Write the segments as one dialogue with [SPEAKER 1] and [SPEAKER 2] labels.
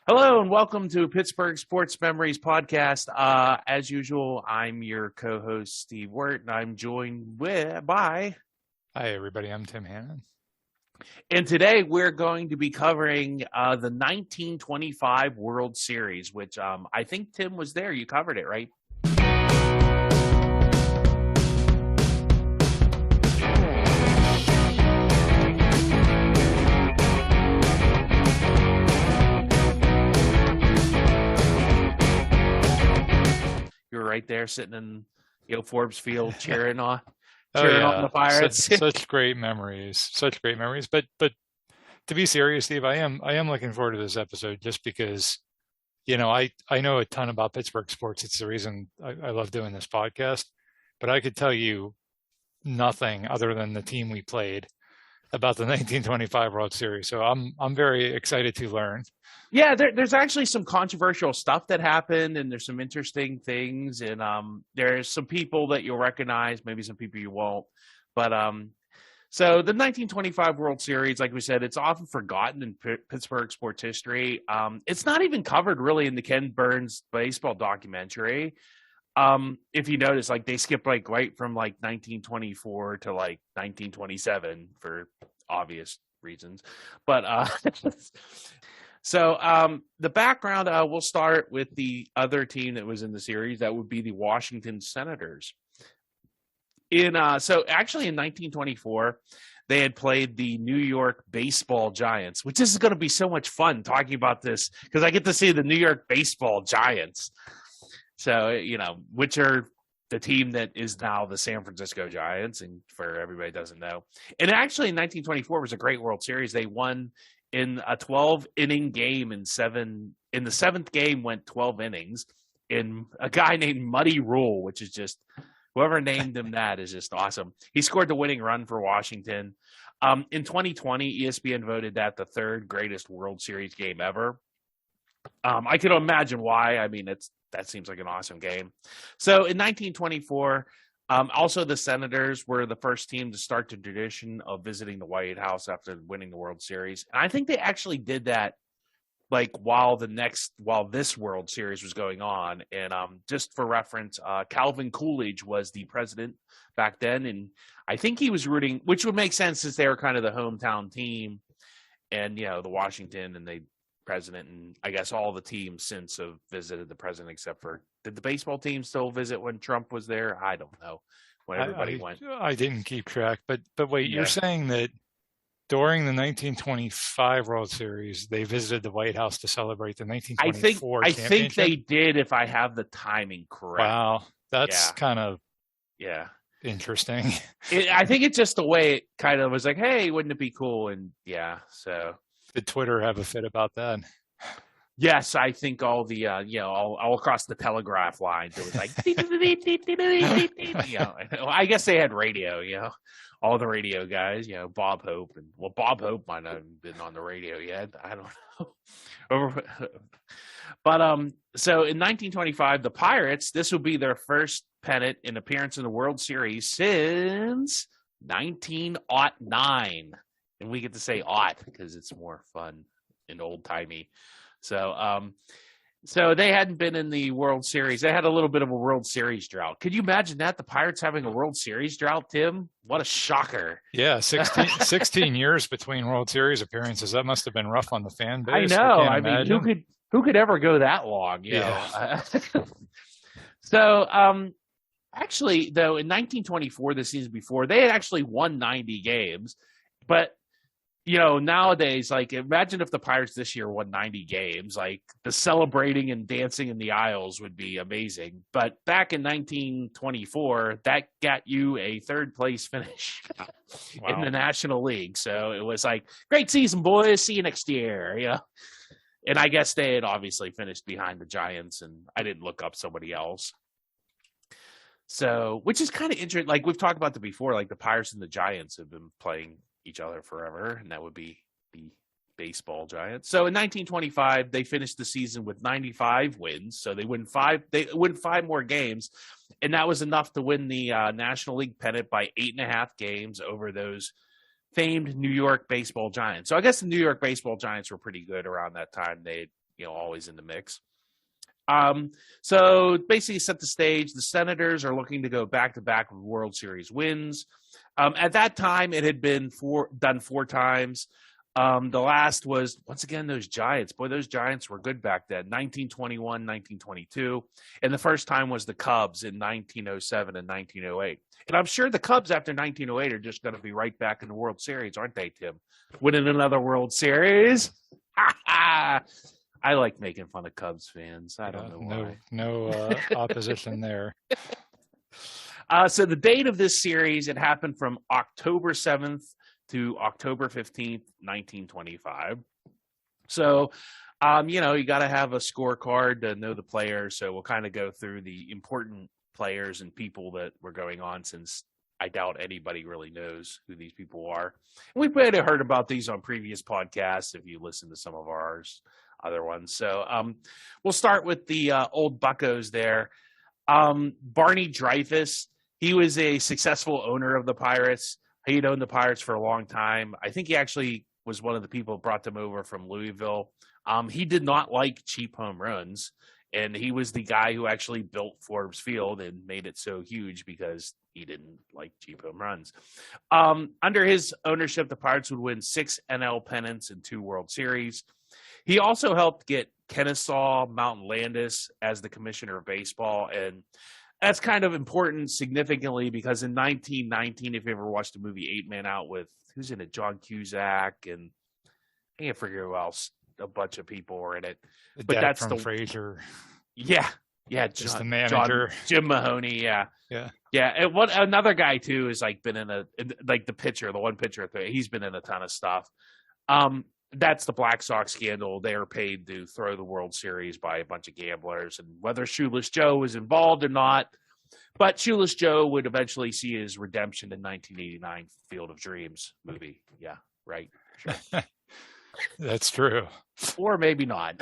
[SPEAKER 1] Hello and welcome to Pittsburgh Sports Memories podcast. As usual, I'm your co-host Steve Wirt, and I'm joined by.
[SPEAKER 2] Hi, everybody. I'm Tim Hannon.
[SPEAKER 1] And today we're going to be covering the 1925 World Series, which I think Tim was there. You covered it, right? Right there sitting in Forbes Field cheering on the Pirates.
[SPEAKER 2] Such great memories. But to be serious, Steve, I am looking forward to this episode just because I know a ton about Pittsburgh sports. It's the reason I love doing this podcast, but I could tell you nothing other than the team we played about the 1925 World Series. So I'm very excited to learn.
[SPEAKER 1] Yeah, there's actually some controversial stuff that happened, and there's some interesting things, and there's some people that you'll recognize, maybe some people you won't. But so the 1925 World Series, like we said, it's often forgotten in Pittsburgh sports history. It's not even covered really in the Ken Burns baseball documentary. If you notice, they skip right from 1924 to 1927 for obvious reasons, but So the background, we'll start with the other team that was in the series. That would be the Washington Senators. So actually in 1924, they had played the New York Baseball Giants, which is going to be so much fun talking about this because I get to see the New York Baseball Giants. So, which are the team that is now the San Francisco Giants, and for everybody who doesn't know. And actually in 1924 was a great World Series. They won in a 12-inning game in the seventh game went 12 innings in a guy named Muddy Rule, which is just whoever named him that is just awesome. He scored the winning run for Washington. In 2020, ESPN voted that the third greatest World Series game ever. I can imagine why. I mean, that seems like an awesome game. So in 1924, also, the Senators were the first team to start the tradition of visiting the White House after winning the World Series. And I think they actually did that while this World Series was going on. And just for reference, Calvin Coolidge was the president back then. And I think he was rooting, which would make sense since they were kind of the hometown team and, the Washington and the president. And I guess all the teams since have visited the president except for, did the baseball team still visit when Trump was there? I don't know. When everybody went.
[SPEAKER 2] I didn't keep track, but wait, You're saying that during the 1925 World Series, they visited the White House to celebrate the 1924 championship?
[SPEAKER 1] I think they did, if I have the timing correct.
[SPEAKER 2] Wow, that's kind of interesting.
[SPEAKER 1] I think it's just the way it kind of was like, hey, wouldn't it be cool? And so.
[SPEAKER 2] Did Twitter have a fit about that?
[SPEAKER 1] Yes, I think all the all across the telegraph lines it was like I guess they had radio, all the radio guys, Bob Hope Bob Hope might not have been on the radio yet. I don't know. But so in 1925, the Pirates, this would be their first pennant in appearance in the World Series since 1909. And we get to say "ought" because it's more fun and old-timey. So they hadn't been in the World Series. They had a little bit of a World Series drought. Could you imagine that? The Pirates having a World Series drought, Tim? What a shocker.
[SPEAKER 2] Yeah, 16 years between World Series appearances. That must have been rough on the fan base.
[SPEAKER 1] I know. I mean, who could ever go that long? So actually, though, in 1924, the season before, they had actually won 90 games. But nowadays, imagine if the Pirates this year won 90 games, the celebrating and dancing in the aisles would be amazing. But back in 1924, that got you a third place finish in the National League. So it was great season, boys. See you next year. And I guess they had obviously finished behind the Giants, and I didn't look up somebody else. So, which is kind of interesting. We've talked about before, the Pirates and the Giants have been playing each other forever, and that would be the baseball Giants. So in 1925, they finished the season with 95 wins. So they win five more games, and that was enough to win the National League pennant by 8.5 games over those famed New York Baseball Giants. So I guess the New York Baseball Giants were pretty good around that time. They always in the mix. So basically set the stage. The Senators are looking to go back-to-back with World Series wins. At that time, it had been done 4 times. The last was, once again, those Giants. Boy, those Giants were good back then, 1921, 1922. And the first time was the Cubs in 1907 and 1908. And I'm sure the Cubs after 1908 are just going to be right back in the World Series, aren't they, Tim? Winning another World Series. I like making fun of Cubs fans. I don't know why.
[SPEAKER 2] No opposition there.
[SPEAKER 1] So the date of this series, it happened from October 7th to October 15th, 1925. So, you got to have a scorecard to know the players. So we'll kind of go through the important players and people that were going on, since I doubt anybody really knows who these people are. And we might have heard about these on previous podcasts if you listen to some of ours. Other ones. So we'll start with the old buccos there. Barney Dreyfuss, he was a successful owner of the Pirates. He'd owned the Pirates for a long time. I think he actually was one of the people who brought them over from Louisville. He did not like cheap home runs, and he was the guy who actually built Forbes Field and made it so huge because he didn't like cheap home runs. Under his ownership, the Pirates would win 6 NL pennants and 2 World Series. He also helped get Kennesaw Mountain Landis as the commissioner of baseball. And that's kind of important significantly because in 1919, if you ever watched the movie 8 Man Out with, who's in it? John Cusack, and I can't figure who else. A bunch of people were in it.
[SPEAKER 2] But that's from Frasier.
[SPEAKER 1] Yeah.
[SPEAKER 2] Just the manager.
[SPEAKER 1] Jim Mahoney, yeah. And another guy too is been in the pitcher, the one pitcher, he's been in a ton of stuff. That's the Black Sox scandal. They are paid to throw the World Series by a bunch of gamblers, and whether Shoeless Joe was involved or not. But Shoeless Joe would eventually see his redemption in 1989 Field of Dreams movie. Yeah, right. Sure.
[SPEAKER 2] That's true.
[SPEAKER 1] Or maybe not.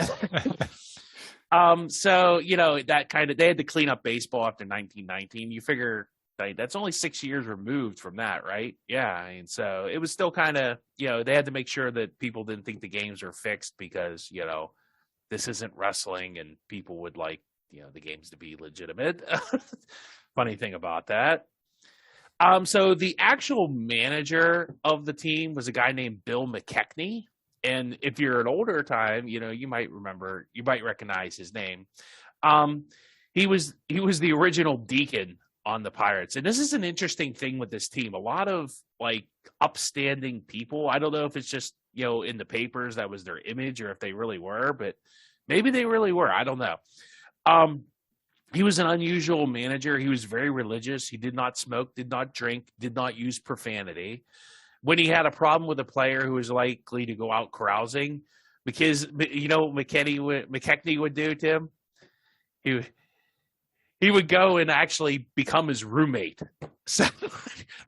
[SPEAKER 1] So, that kind of, they had to clean up baseball after 1919. You figure that's only 6 years removed from that, right? Yeah. And so it was still kind of, they had to make sure that people didn't think the games were fixed because, this isn't wrestling and people would like, the games to be legitimate. Funny thing about that. So the actual manager of the team was a guy named Bill McKechnie. And if you're an older time, you might recognize his name. He was the original deacon on the Pirates. And this is an interesting thing with this team. A lot of upstanding people. I don't know if it's just, in the papers that was their image or if they really were, but maybe they really were. I don't know. He was an unusual manager. He was very religious. He did not smoke, did not drink, did not use profanity. When he had a problem with a player who was likely to go out carousing, because what McKechnie would do, Tim? He would go and actually become his roommate. So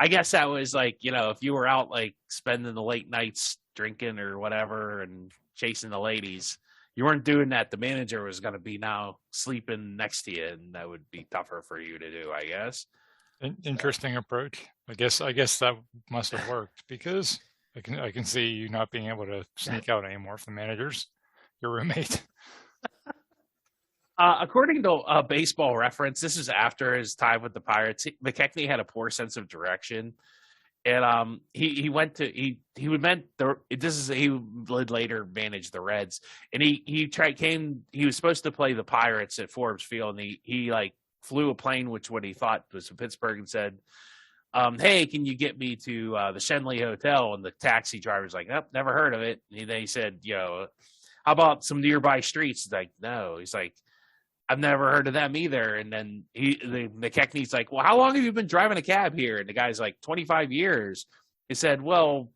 [SPEAKER 1] I guess that was if you were out spending the late nights drinking or whatever and chasing the ladies, you weren't doing that. The manager was going to be now sleeping next to you, and that would be tougher for you to do, I guess.
[SPEAKER 2] Interesting approach. I guess that must have worked because I can see you not being able to sneak out anymore from the managers, your roommate.
[SPEAKER 1] According to Baseball Reference, this is after his time with the Pirates. McKechnie had a poor sense of direction, and he would later manage the Reds, and he was supposed to play the Pirates at Forbes Field, and he flew a plane which what he thought was from Pittsburgh and said, hey, can you get me to the Shenley Hotel? And the taxi driver's like, nope, never heard of it. And then he said, how about some nearby streets? He's like, no. He's like, I've never heard of them either. And then McKechnie's like, well, how long have you been driving a cab here? And the guy's like, 25 years. He said, well,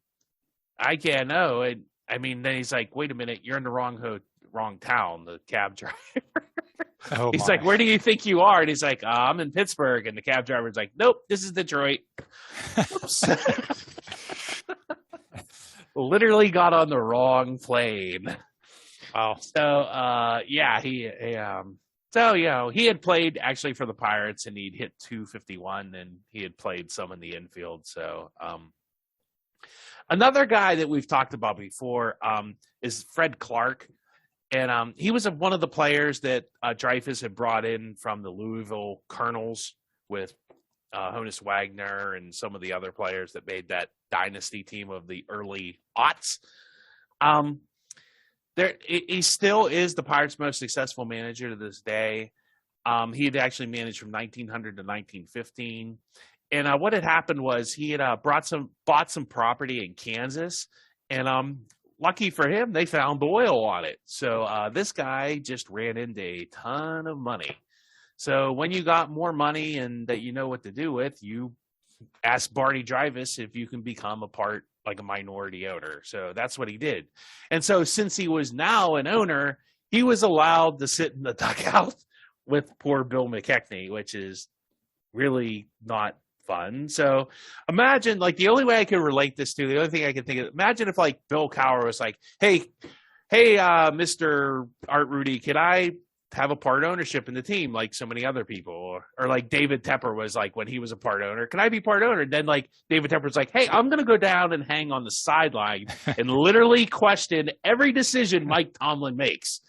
[SPEAKER 1] I can't know. And then he's like, wait a minute, you're in the wrong town, the cab driver.
[SPEAKER 2] Oh,
[SPEAKER 1] he's like, where do you think you are? And he's like, I'm in Pittsburgh. And the cab driver's like, nope, this is Detroit. Literally got on the wrong plane.
[SPEAKER 2] Wow.
[SPEAKER 1] So, he had played actually for the Pirates, and he'd hit 251, and he had played some in the infield. So, another guy that we've talked about before is Fred Clark. And he was one of the players that Dreyfus had brought in from the Louisville Colonels with Honus Wagner and some of the other players that made that dynasty team of the early aughts. He still is the Pirates' most successful manager to this day. He had actually managed from 1900 to 1915. And what had happened was he had bought some property in Kansas, and lucky for him, they found oil on it. So this guy just ran into a ton of money. So when you got more money and that you know what to do with, you ask Barney Dreyfus if you can become a minority owner. So that's what he did. And so since he was now an owner, he was allowed to sit in the dugout with poor Bill McKechnie, which is really not fun. So imagine, the only way I can relate this to, the only thing I can think of, imagine if Bill Cowher was like, hey, Mr. Art Rudy, can I have a part ownership in the team like so many other people? Or David Tepper was when he was a part owner, can I be part owner? And then David Tepper was like, hey, I'm going to go down and hang on the sideline and literally question every decision Mike Tomlin makes.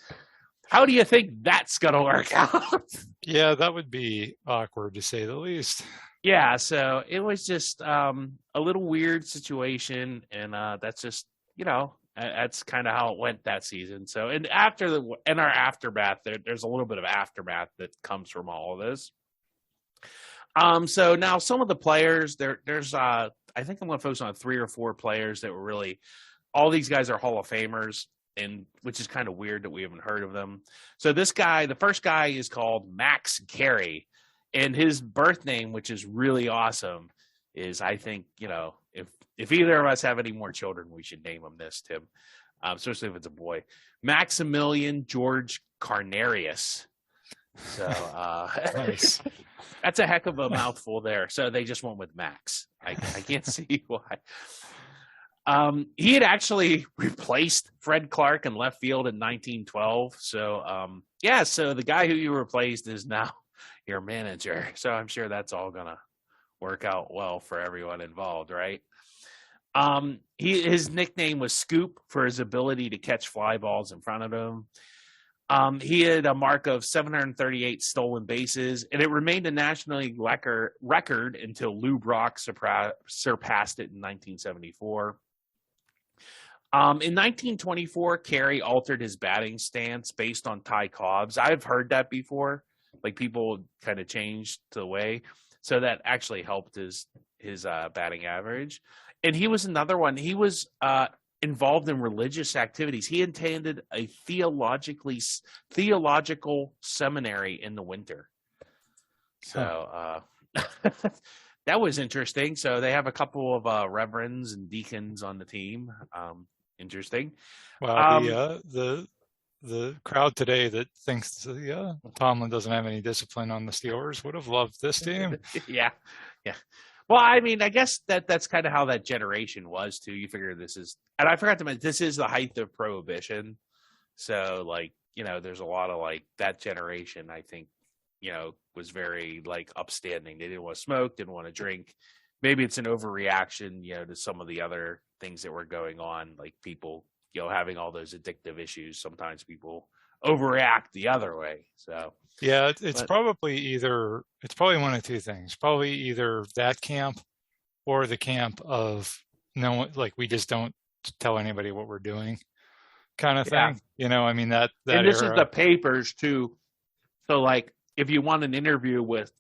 [SPEAKER 1] How do you think that's going to work out?
[SPEAKER 2] Yeah, that would be awkward to say the least.
[SPEAKER 1] Yeah, so it was just a little weird situation, and that's just, that's kind of how it went that season. So, and in our aftermath, there's a little bit of aftermath that comes from all of this. So now some of the players, there's I think I'm going to focus on 3 or 4 players that were really, all these guys are Hall of Famers, and which is kind of weird that we haven't heard of them. So this guy, the first guy is called Max Carey. And his birth name, which is really awesome, is, I think, if either of us have any more children, we should name him this, Tim, especially if it's a boy. Maximilian George Carnarius. So
[SPEAKER 2] nice.
[SPEAKER 1] That's a heck of a mouthful there. So they just went with Max. I can't see why. He had actually replaced Fred Clark in left field in 1912. So, so the guy who you replaced is now your manager. So I'm sure that's all gonna work out well for everyone involved, right? His nickname was Scoop for his ability to catch fly balls in front of him. He had a mark of 738 stolen bases, and it remained a National League record until Lou Brock surpassed it in 1974. In 1924, Carey altered his batting stance based on Ty Cobb's. I've heard that before. People kind of changed the way, so that actually helped his batting average. And he was another one. He was involved in religious activities. He attended a theological seminary in the winter. So that was interesting. So they have a couple of reverends and deacons on the team. Interesting.
[SPEAKER 2] Well, the crowd today that thinks Tomlin doesn't have any discipline on the Steelers would have loved this team.
[SPEAKER 1] Yeah. Well, I mean, I guess that's kind of how that generation was too. You figure this is, and I forgot to mention, this is the height of Prohibition. So there's a lot of that generation, I think, was very upstanding. They didn't want to smoke, didn't want to drink. Maybe it's an overreaction, to some of the other things that were going on, people, having all those addictive issues. Sometimes people overreact the other way. So
[SPEAKER 2] yeah, it's probably one of 2 things. Probably either that camp or the camp of no, we just don't tell anybody what we're doing, kind of thing. I mean that
[SPEAKER 1] and this
[SPEAKER 2] era.
[SPEAKER 1] Is the papers too. So if you want an interview with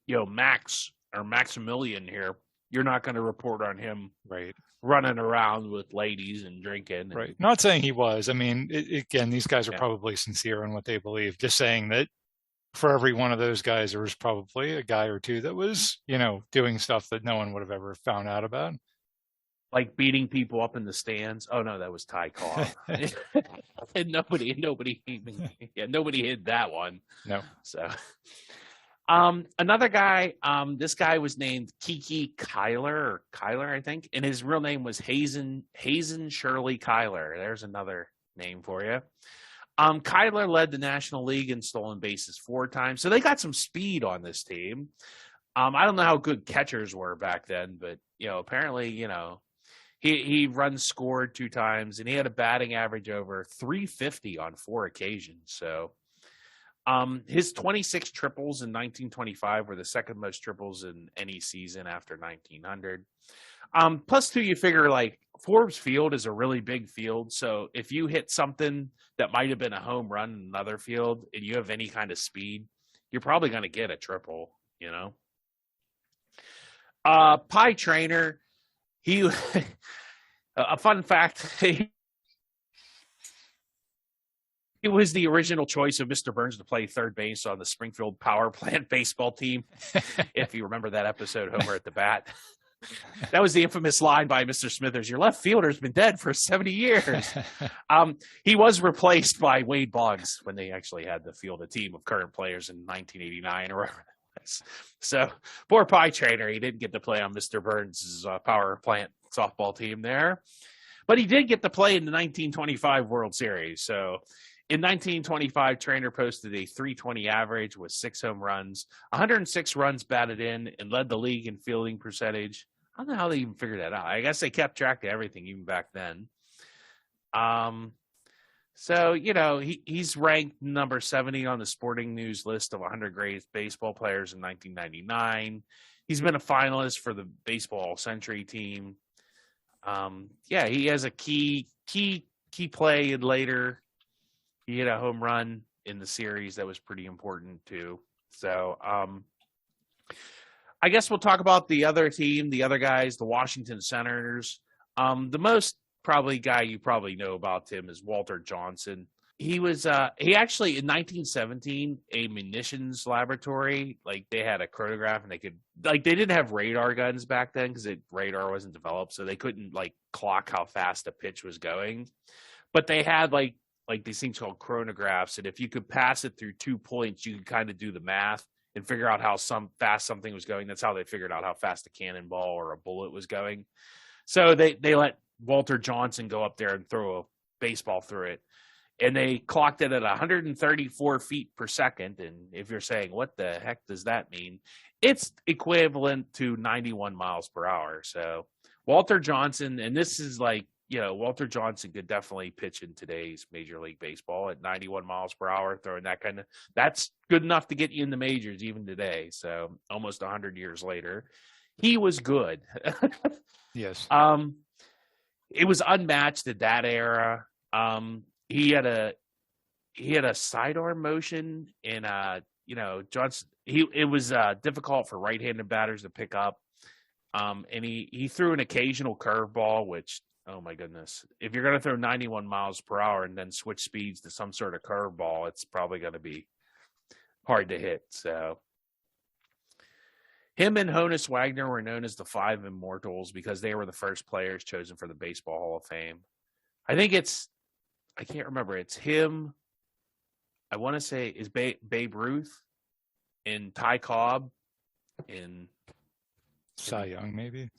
[SPEAKER 1] Max or Maximilian here, you're not going to report on him
[SPEAKER 2] right
[SPEAKER 1] running around with ladies and drinking.
[SPEAKER 2] Right. Not saying he was. I mean, again, these guys are
[SPEAKER 1] Yeah.
[SPEAKER 2] probably sincere in what they believe. Just saying that for every one of those guys, there was probably a guy or two that was, doing stuff that no one would have ever found out about.
[SPEAKER 1] Like beating people up in the stands. Oh no, that was Ty Cobb. And nobody hid that one.
[SPEAKER 2] No.
[SPEAKER 1] So another guy, this guy was named Kiki Kyler, I think, and his real name was Hazen Shirley Kyler. There's another name for you. Kyler led the National League in stolen bases 4 times, so they got some speed on this team. I don't know how good catchers were back then, but apparently, He run scored 2 times, and he had a batting average over 350 on 4 occasions. So his 26 triples in 1925 were the second most triples in any season after 1900. Plus, too, you figure like Forbes Field is a really big field. So if you hit something that might have been a home run in another field and you have any kind of speed, you're probably going to get a triple, you know. Pie Trainer, he a fun fact, he was the original choice of Mr. Burns to play third base on the Springfield Power Plant baseball team. If you remember that episode, Homer at the Bat. That was the infamous line by Mr. Smithers, your left fielder's been dead for 70 years. He was replaced by Wade Boggs when they actually had to field a team of current players in 1989 or whatever that was. So poor Pie Trainer, he didn't get to play on Mr. Burns' power plant softball team there. But he did get to play in the 1925 World Series. So in 1925, Trainer posted a 320 average with 6 home runs, 106 runs batted in, and led the league in fielding percentage. I don't know how they even figured that out. I guess they kept track of everything even back then. So, you know, he's ranked number 70 on the Sporting News list of 100 greatest baseball players in 1999. He's been a finalist for the Baseball All-Century team. Yeah, he has a key play in later. He hit a home run in the series that was pretty important too. So I guess we'll talk about the other team, the other guys, the Washington Senators. The most probably guy you probably know about him is Walter Johnson. He was he actually in 1917 a munitions laboratory, like they had a chronograph and they could they didn't have radar guns back then because radar wasn't developed, so they couldn't like clock how fast a pitch was going. But they had like these things called chronographs, and if you could pass it through 2 points, you could kind of do the math and figure out how fast something was going. That's how they figured out how fast a cannonball or a bullet was going. So they let Walter Johnson go up there and throw a baseball through it, and they clocked it at 134 feet per second. And if you're saying, what the heck does that mean? It's equivalent to 91 miles per hour. So Walter Johnson, and this is like, you know, Walter Johnson could definitely pitch in today's Major League Baseball at 91 miles per hour, throwing that kind of, that's good enough to get you in the majors even today. So almost 100 years later, he was good.
[SPEAKER 2] Yes.
[SPEAKER 1] It was unmatched at that era. He had a sidearm motion, and you know, Johnson. It was difficult for right-handed batters to pick up. And he threw an occasional curveball, which, oh my goodness, if you're going to throw 91 miles per hour and then switch speeds to some sort of curveball, it's probably going to be hard to hit. So him and Honus Wagner were known as the Five Immortals because they were the first players chosen for the Baseball Hall of Fame. I think I can't remember. It's him. I want to say is Babe Ruth and Ty Cobb and
[SPEAKER 2] Cy Young, maybe.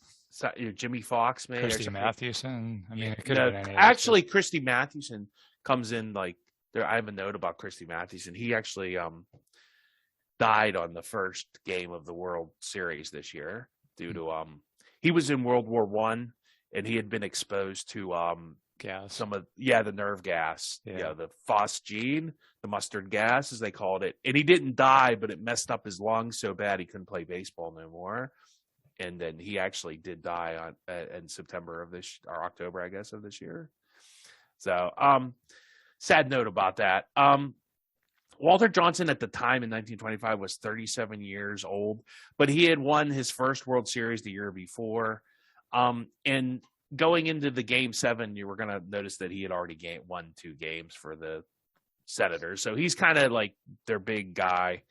[SPEAKER 1] Jimmy Fox, maybe.
[SPEAKER 2] Christy Mathewson. I mean, it could
[SPEAKER 1] no,
[SPEAKER 2] have been any
[SPEAKER 1] actually, Christy Mathewson comes in like there. I have a note about Christy Mathewson. He actually died on the first game of the World Series this year due to he was in World War I and he had been exposed to
[SPEAKER 2] gas.
[SPEAKER 1] The nerve gas. Yeah, the phosgene, the mustard gas as they called it. And he didn't die, but it messed up his lungs so bad he couldn't play baseball no more. And then he actually did die in September of this, or October, I guess, of this year. So, sad note about that. Walter Johnson at the time in 1925 was 37 years old, but he had won his first World Series the year before. And going into the Game 7, you were going to notice that he had already won 2 games for the Senators. So he's kind of like their big guy.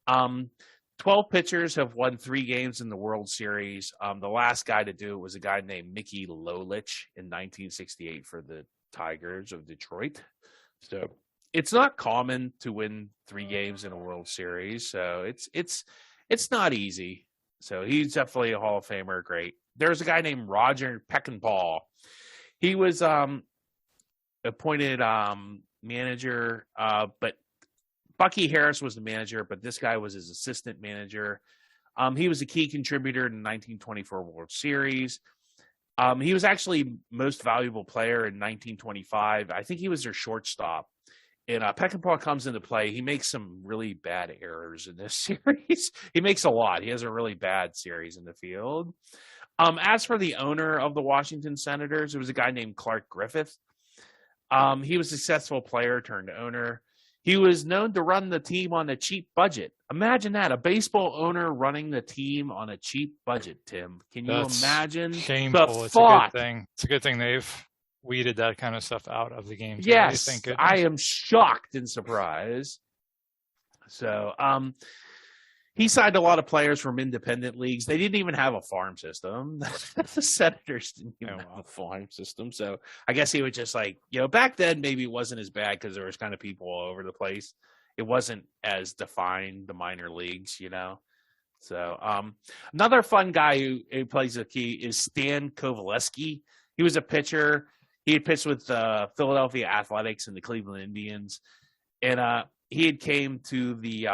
[SPEAKER 1] 12 pitchers have won 3 games in the World Series. The last guy to do it was a guy named Mickey Lolich in 1968 for the Tigers of Detroit. So it's not common to win 3 games in a World Series. So it's not easy. So he's definitely a Hall of Famer. Great. There's a guy named Roger Peckinpah. He was appointed manager, but Bucky Harris was the manager, but this guy was his assistant manager. He was a key contributor in the 1924 World Series. He was actually most valuable player in 1925. I think he was their shortstop. And Peckinpah comes into play. He makes some really bad errors in this series. He makes a lot. He has a really bad series in the field. As for the owner of the Washington Senators, it was a guy named Clark Griffith. He was a successful player turned owner. He was known to run the team on a cheap budget. Imagine that, a baseball owner running the team on a cheap budget, Tim. Can you imagine
[SPEAKER 2] shameful.
[SPEAKER 1] the thought?
[SPEAKER 2] It's a good thing. It's a good thing they've weeded that kind of stuff out of the game.
[SPEAKER 1] Yes, I am shocked and surprised. So he signed a lot of players from independent leagues. They didn't even have a farm system. The Senators didn't even have a farm system. So I guess he was just like, back then maybe it wasn't as bad because there was kind of people all over the place. It wasn't as defined, the minor leagues, So another fun guy who plays a key is Stan Kovaleski. He was a pitcher. He had pitched with the Philadelphia Athletics and the Cleveland Indians. And he had came to the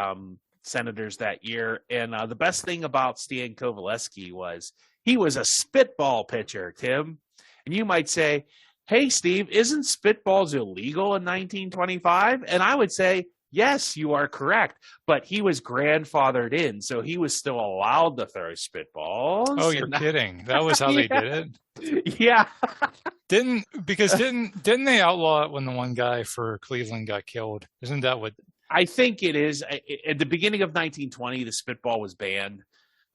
[SPEAKER 1] Senators that year. And the best thing about Stan Kovaleski was he was a spitball pitcher, Tim. And you might say, hey, Steve, isn't spitballs illegal in 1925? And I would say, yes, you are correct. But he was grandfathered in, so he was still allowed to throw spitballs.
[SPEAKER 2] Oh, you're kidding. That was how they did
[SPEAKER 1] it? Yeah.
[SPEAKER 2] Didn't they outlaw it when the one guy for Cleveland got killed? Isn't that what?
[SPEAKER 1] I think it is. At the beginning of 1920, the spitball was banned,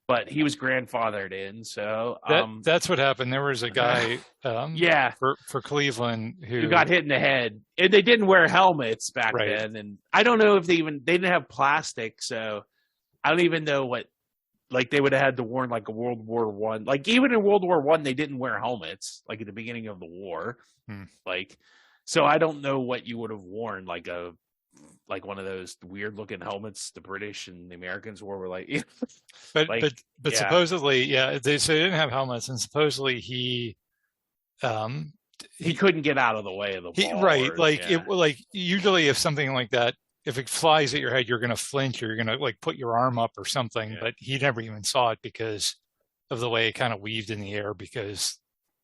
[SPEAKER 1] but he was grandfathered in. So
[SPEAKER 2] that's what happened. There was a guy, for Cleveland who
[SPEAKER 1] got hit in the head, and they didn't wear helmets back then. And I don't know if they didn't have plastic, so I don't even know what. Like they would have had to warn like a World War One. Like even in World War One, they didn't wear helmets. Like at the beginning of the war, so I don't know what you would have worn. Like one of those weird looking helmets the British and the Americans wore. Were like,
[SPEAKER 2] but supposedly, they didn't have helmets, and supposedly he
[SPEAKER 1] couldn't get out of the way of the ball.
[SPEAKER 2] Like usually if something like that. If it flies at your head, you're going to flinch or you're going to like put your arm up or something. But he never even saw it because of the way it kind of weaved in the air because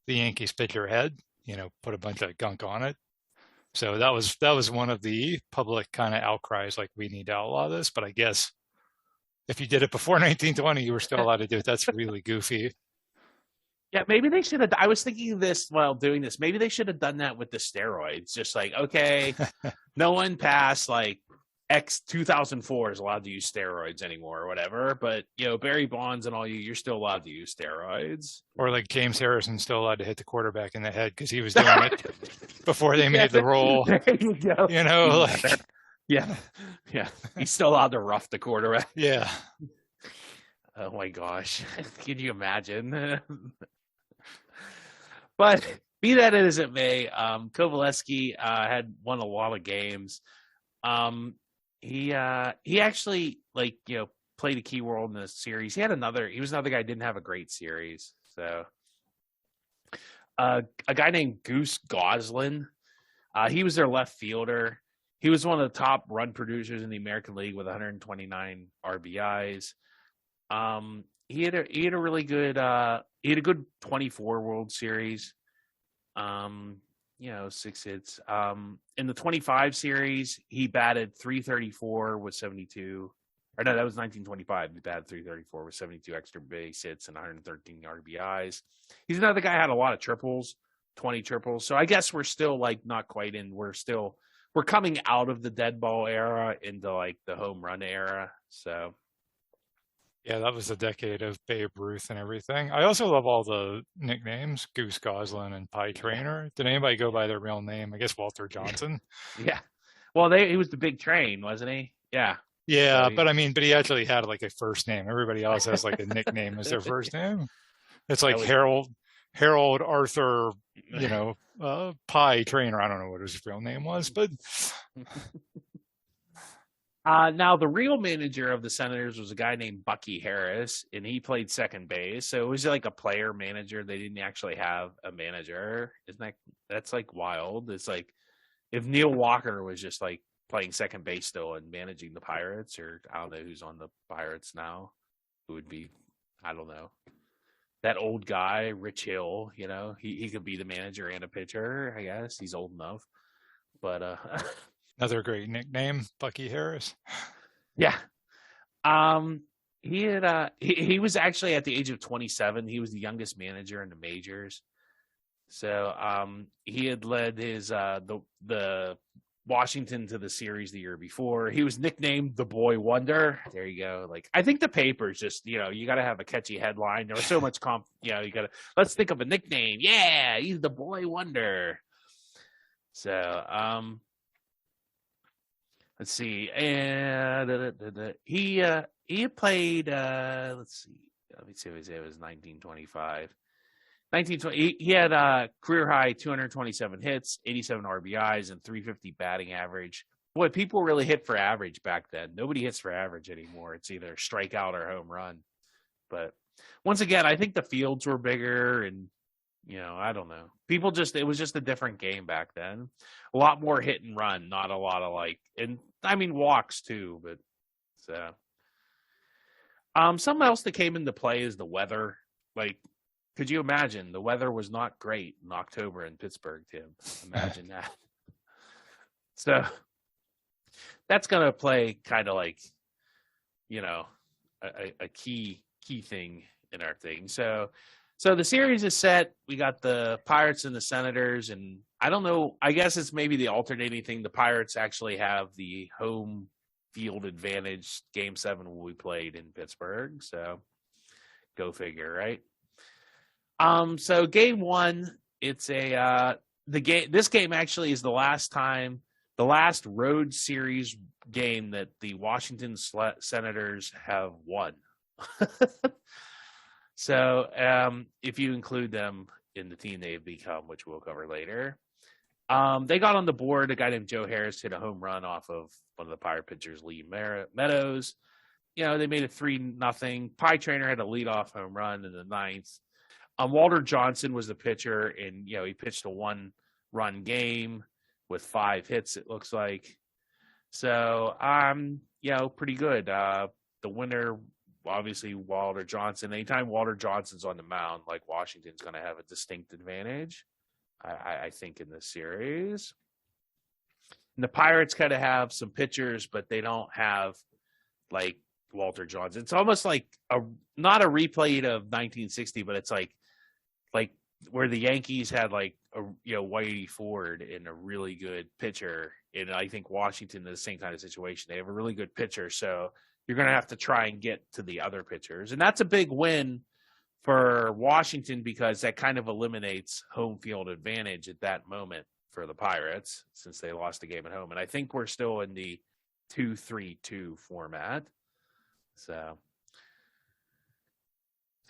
[SPEAKER 2] the Yankees pitcher had, put a bunch of gunk on it. So that was one of the public kind of outcries, like we need to outlaw this. But I guess if you did it before 1920, you were still allowed to do it. That's really goofy.
[SPEAKER 1] Yeah, maybe they should have. I was thinking of this while doing this. Maybe they should have done that with the steroids. Just like, okay, no one past like X 2004 is allowed to use steroids anymore or whatever. But, Barry Bonds and all you're still allowed to use steroids.
[SPEAKER 2] Or like James Harrison's still allowed to hit the quarterback in the head because he was doing it before they made the rule.
[SPEAKER 1] There you go. Yeah. He's still allowed to rough the quarterback.
[SPEAKER 2] Yeah.
[SPEAKER 1] Oh my gosh. Can you imagine? But be that as it may, Kovaleski had won a lot of games. He actually played a key role in the series. He was another guy who didn't have a great series. So a guy named Goose Goslin, he was their left fielder. He was one of the top run producers in the American League with 129 RBIs. He had a really good he had a good 24 World Series. 6 hits. In the 25 series, he batted .334 with 72. Or no, that was 1925. He batted .334 with 72 extra base hits and 113 RBIs. He's another guy who had a lot of triples, 20 triples. So I guess we're still not quite in. We're coming out of the dead ball era into the home run era. So.
[SPEAKER 2] Yeah, that was the decade of Babe Ruth and everything. I also love all the nicknames, Goose Goslin and Pie Trainer. Did anybody go by their real name? I guess Walter Johnson.
[SPEAKER 1] Yeah. Well, he was the Big Train, wasn't he? Yeah.
[SPEAKER 2] Yeah, so but he actually had a first name. Everybody else has a nickname as their first name. It's like Harold Arthur, Pie Trainer. I don't know what his real name was, but
[SPEAKER 1] now, the real manager of the Senators was a guy named Bucky Harris, and he played second base. So it was like a player manager. They didn't actually have a manager. That's wild. It's like if Neil Walker was just playing second base still and managing the Pirates, or I don't know who's on the Pirates now, who would be, I don't know. that old guy, Rich Hill. He could be the manager and a pitcher. I guess he's old enough. But
[SPEAKER 2] Another great nickname, Bucky Harris.
[SPEAKER 1] yeah. He was actually at the age of 27. He was the youngest manager in the majors. So he had led his the Washington to the series the year before. He was nicknamed the Boy Wonder. There you go. Like, I think the papers just, you got to have a catchy headline. There was so much let's think of a nickname. Yeah, he's the Boy Wonder. So let's see. And he played. Let's see. Let me see if it was 1925. 1920. He had a career high 227 hits, 87 RBIs, and 350 batting average. Boy, people really hit for average back then. Nobody hits for average anymore. It's either strikeout or home run. But once again, I think the fields were bigger, and I don't know. It was just a different game back then. A lot more hit and run, not a lot of walks too. But something else that came into play is the weather. Like, could you imagine? The weather was not great in October in Pittsburgh, Tim. Imagine that. So that's going to play kind of like, a key thing in our thing. So the series is set. We got the Pirates and the Senators, and I don't know. I guess it's maybe the alternating thing. The Pirates actually have the home field advantage. Game 7 will be played in Pittsburgh. So go figure, right? So game 1, it's this game actually is the last road series game that the Washington Senators have won. So, if you include them in the team they've become, which we'll cover later, they got on the board. A guy named Joe Harris hit a home run off of one of the Pirate pitchers, Lee Meadows. They made it 3-0. Pie Trainer had a leadoff home run in the 9th. Walter Johnson was the pitcher, and he pitched a 1-run game with 5 hits. It looks like. So, pretty good. The winner, obviously, Walter Johnson. Anytime Walter Johnson's on the mound, like, Washington's going to have a distinct advantage, I think, in this series. And the Pirates kind of have some pitchers, but they don't have like Walter Johnson. It's almost like not a replay of 1960, but it's like where the Yankees had like Whitey Ford and a really good pitcher, and I think Washington is the same kind of situation. They have a really good pitcher, so you're going to have to try and get to the other pitchers, and that's a big win for Washington because that kind of eliminates home field advantage at that moment for the Pirates since they lost the game at home. And I think we're still in the 2-3-2 format. So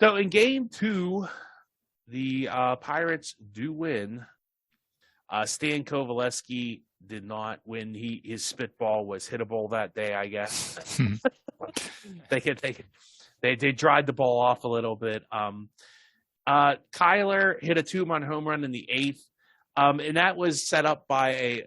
[SPEAKER 1] in game 2, the Pirates do win. Stan Kovaleski did not win. His spitball was hittable that day, I guess. They dried the ball off a little bit. Kyler hit a 2-run home run in the 8th. And that was set up by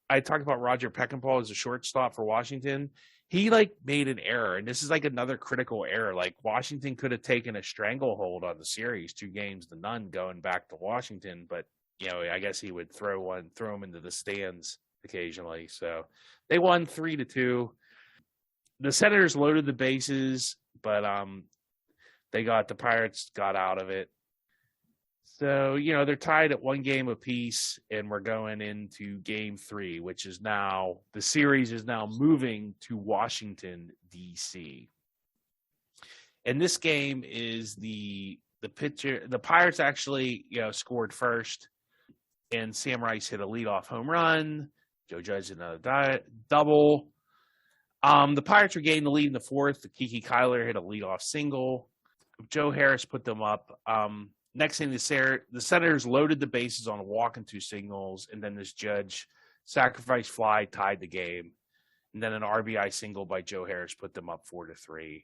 [SPEAKER 1] I talked about Roger Peckinpah as a shortstop for Washington. He made an error, and this is another critical error. Washington could have taken a stranglehold on the series, 2-0 going back to Washington, but I guess he would throw them into the stands occasionally. So they won 3-2. The Senators loaded the bases, but the Pirates got out of it. So, they're tied at 1 game apiece, and we're going into game 3, which is now, the series is now moving to Washington, D.C. And this game is the Pirates actually, scored first, and Sam Rice hit a leadoff home run. Joe Judge did another double. The Pirates regained the lead in the 4th. Kiki Kyler hit a leadoff single. Joe Harris put them up. Next thing, the Senators loaded the bases on a walk and 2 singles, and then this Judge sacrifice fly tied the game. And then an RBI single by Joe Harris put them up 4-3.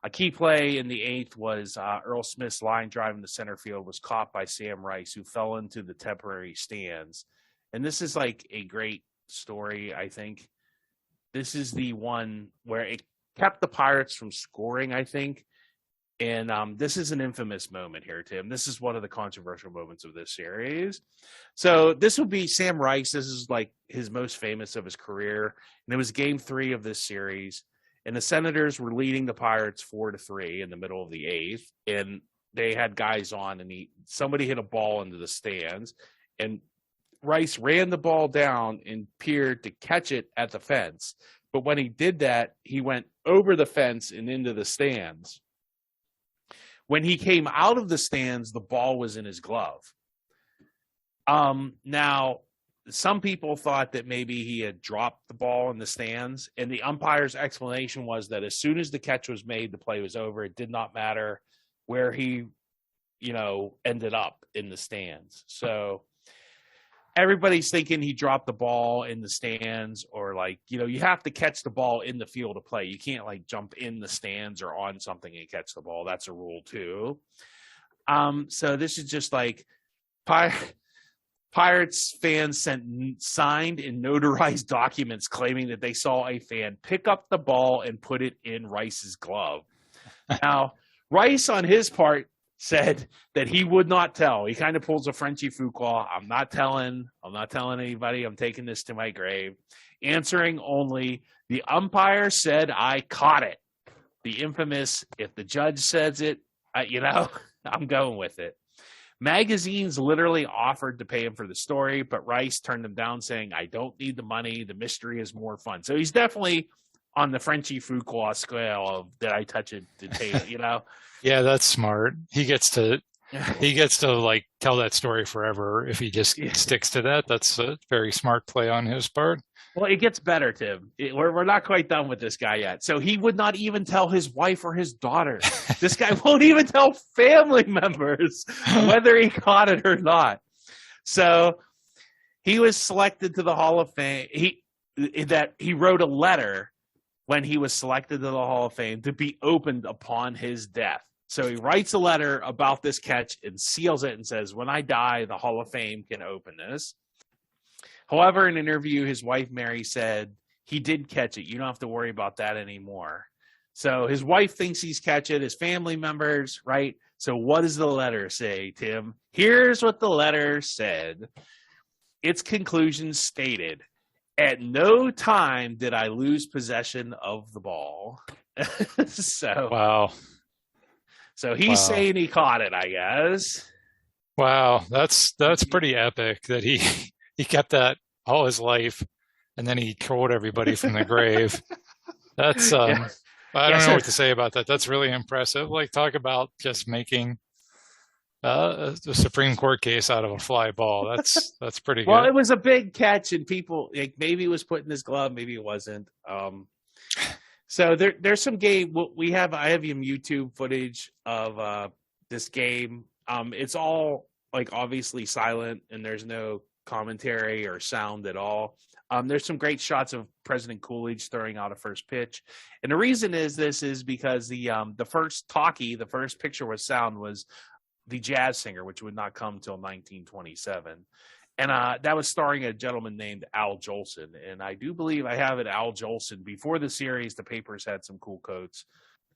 [SPEAKER 1] A key play in the 8th was Earl Smith's line drive in the center field was caught by Sam Rice, who fell into the temporary stands. And this is a great story, I think. This is the one where it kept the Pirates from scoring, I think. And this is an infamous moment here, Tim. This is one of the controversial moments of this series. So this would be Sam Rice. This is like his most famous of his career. And it was game 3 of this series. And the Senators were leading the Pirates 4-3 in the middle of the 8th. And they had guys on, and somebody hit a ball into the stands. And Rice ran the ball down and peered to catch it at the fence. But when he did that, he went over the fence and into the stands. When he came out of the stands, the ball was in his glove. Now, some people thought that maybe he had dropped the ball in the stands, and the umpire's explanation was that as soon as the catch was made, the play was over. It did not matter where he, ended up in the stands. So everybody's thinking he dropped the ball in the stands, or you have to catch the ball in the field of play. You can't jump in the stands or on something and catch the ball. That's a rule too. So this is just Pirates fans sent signed and notarized documents claiming that they saw a fan pick up the ball and put it in Rice's glove. Now, Rice on his part said that he would not tell. He kind of pulls a Frenchy Fuqua. I'm not telling anybody. I'm taking this to my grave. Answering only, the umpire said I caught it. The infamous, if the judge says it, I'm going with it. Magazines literally offered to pay him for the story, but Rice turned them down, saying, I don't need the money. The mystery is more fun. So he's definitely on the Frenchy Fuqua scale of, did I touch it to taste,
[SPEAKER 2] Yeah, that's smart. He gets to tell that story forever if he just sticks to that. That's a very smart play on his part.
[SPEAKER 1] Well, it gets better, Tim. We're not quite done with this guy yet. So he would not even tell his wife or his daughter. This guy won't even tell family members whether he caught it or not. So he was selected to the Hall of Fame. He wrote a letter when he was selected to the Hall of Fame to be opened upon his death. So he writes a letter about this catch and seals it and says, when I die, the Hall of Fame can open this. However, in an interview, his wife, Mary, said, he did catch it. You don't have to worry about that anymore. So his wife thinks he's catch it, his family members, right? So what does the letter say, Tim? Here's what the letter said. Its conclusion stated, at no time did I lose possession of the ball.
[SPEAKER 2] Wow.
[SPEAKER 1] So he's saying he caught it, I guess.
[SPEAKER 2] Wow, that's pretty epic that he kept that all his life, and then he trolled everybody from the grave. That's I don't know what to say about that. That's really impressive. Talk about just making a Supreme Court case out of a fly ball. That's pretty good.
[SPEAKER 1] Well, it was a big catch, and people maybe he was put in his glove, maybe it wasn't. So there's some game. I have some YouTube footage of this game. It's all obviously silent, and there's no commentary or sound at all. There's some great shots of President Coolidge throwing out a first pitch, and the reason is because the first picture with sound was the Jazz Singer, which would not come till 1927. And that was starring a gentleman named Al Jolson. And I do believe I have it, Al Jolson. Before the series, the papers had some cool quotes.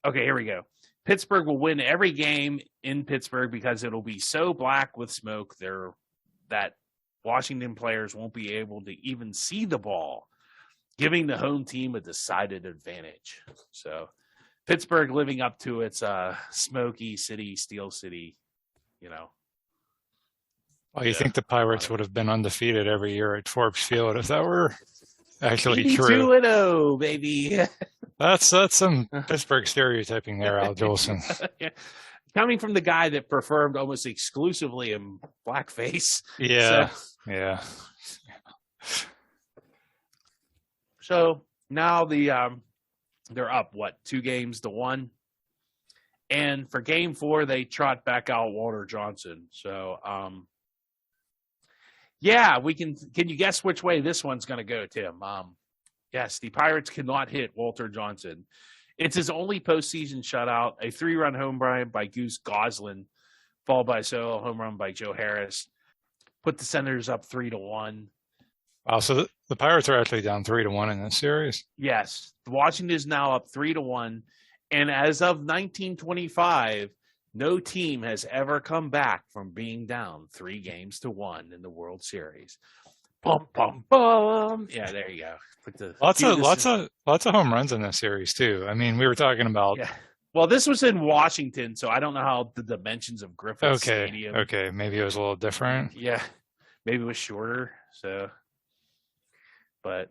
[SPEAKER 1] Okay, here we go. Pittsburgh will win every game in Pittsburgh because it'll be so black with smoke that Washington players won't be able to even see the ball, giving the home team a decided advantage. So Pittsburgh living up to its smoky city, Steel City,
[SPEAKER 2] Well, you think the Pirates would have been undefeated every year at Forbes Field if that were actually true?
[SPEAKER 1] 82-0, baby.
[SPEAKER 2] That's some Pittsburgh stereotyping there, Al Jolson.
[SPEAKER 1] Yeah. Coming from the guy that performed almost exclusively in blackface.
[SPEAKER 2] Yeah, yeah.
[SPEAKER 1] So now they're up 2-1, and for Game 4 they trot back out Walter Johnson. So yeah, we can you guess which way this one's going to go, Tim? Yes, the Pirates cannot hit Walter Johnson. It's his only postseason shutout, a 3-run home run by Goose Goslin, followed by a solo home run by Joe Harris. Put the Senators up 3-1.
[SPEAKER 2] Wow, so the Pirates are actually down 3-1 in this series?
[SPEAKER 1] Yes. Washington is now up 3-1. And as of 1925, no team has ever come back from being down 3-1 in the World Series. Bum, bum, bum. Yeah, there you go.
[SPEAKER 2] Lots of home runs in this series too. I mean, we were talking about.
[SPEAKER 1] Yeah. Well, this was in Washington, so I don't know how the dimensions of Griffith Stadium.
[SPEAKER 2] Okay, maybe it was a little different.
[SPEAKER 1] Yeah, maybe it was shorter. So, but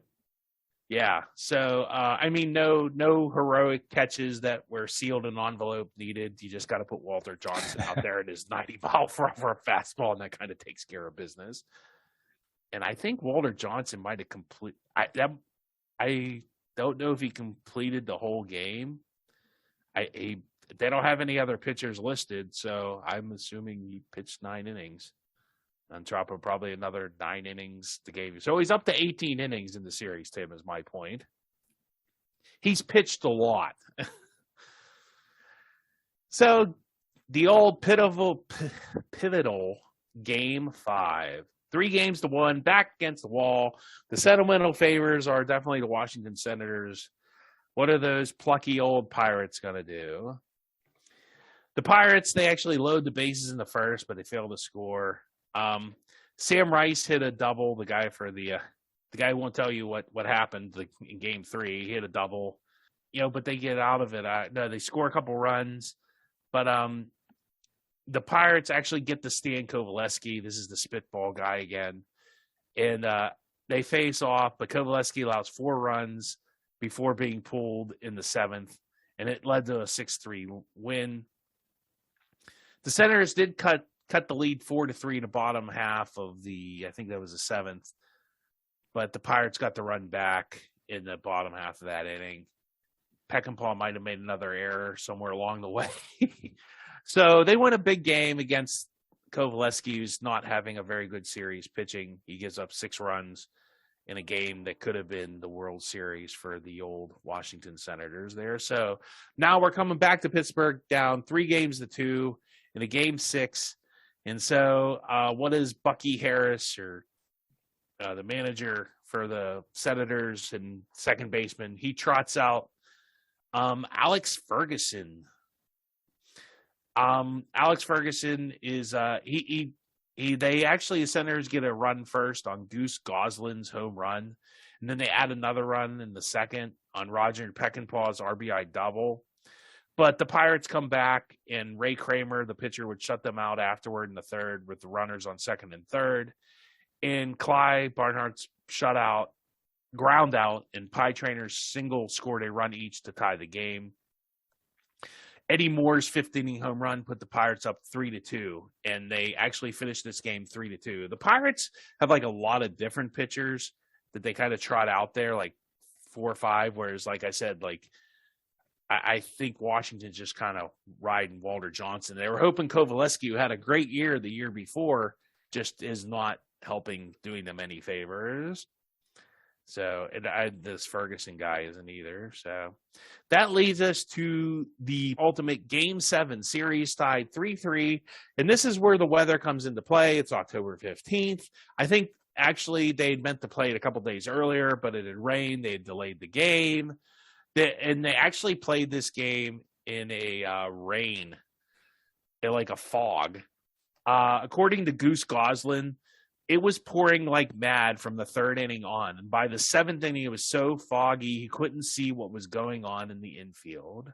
[SPEAKER 1] yeah. So, I mean, no heroic catches that were sealed in envelope needed. You just got to put Walter Johnson out there at his 90-mile-per-hour fastball, and that kind of takes care of business. And I think Walter Johnson might have completed. I don't know if he completed the whole game. They don't have any other pitchers listed, so I'm assuming he pitched 9 innings. On top of probably another 9 innings to game. So he's up to 18 innings in the series, Tim, is my point. He's pitched a lot. So the old pivotal Game 5. 3-1, back against the wall. The sentimental favors are definitely the Washington Senators. What are those plucky old Pirates going to do? The Pirates, they actually load the bases in the first, but they fail to score. Sam Rice hit a double. The guy who won't tell you what happened in Game 3. He hit a double, but they get out of it. No, they score a couple runs, but the Pirates actually get to Stan Kovaleski. This is the spitball guy again, and they face off. But Kovaleski allows 4 runs before being pulled in the 7th, and it led to a 6-3 win. The Senators did cut the lead 4-3 in the bottom half of I think that was the 7th. But the Pirates got the run back in the bottom half of that inning. Peckinpah might have made another error somewhere along the way. So they win a big game against Kovaleski, who's not having a very good series pitching. He gives up 6 runs in a game that could have been the World Series for the old Washington Senators there. So now we're coming back to Pittsburgh down 3-2 in a Game 6. And so what is Bucky Harris, or the manager for the Senators and second baseman, he trots out Alex Ferguson. Alex Ferguson is the Senators get a run first on Goose Goslin's home run, and then they add another run in the second on Roger Peckinpah's RBI double. But the Pirates come back, and Ray Kramer, the pitcher, would shut them out afterward in the third with the runners on second and third. And Clyde Barnhart's ground out, and Pie Trainer's single scored a run each to tie the game. Eddie Moore's 5th inning home run put the Pirates up 3-2, and they actually finished this game 3-2. The Pirates have a lot of different pitchers that they kind of trot out there, like 4 or 5, whereas, like I said, I think Washington's just kind of riding Walter Johnson. They were hoping Kovaleski, who had a great year the year before, just is not doing them any favors. So this Ferguson guy isn't either. So that leads us to the ultimate Game 7 series tied 3-3. And this is where the weather comes into play. It's October 15th. I think actually they'd meant to play it a couple days earlier, but it had rained. They had delayed the game. And they actually played this game in a rain, like a fog. According to Goose Goslin, it was pouring like mad from the 3rd inning on. And by the 7th inning, it was so foggy, he couldn't see what was going on in the infield.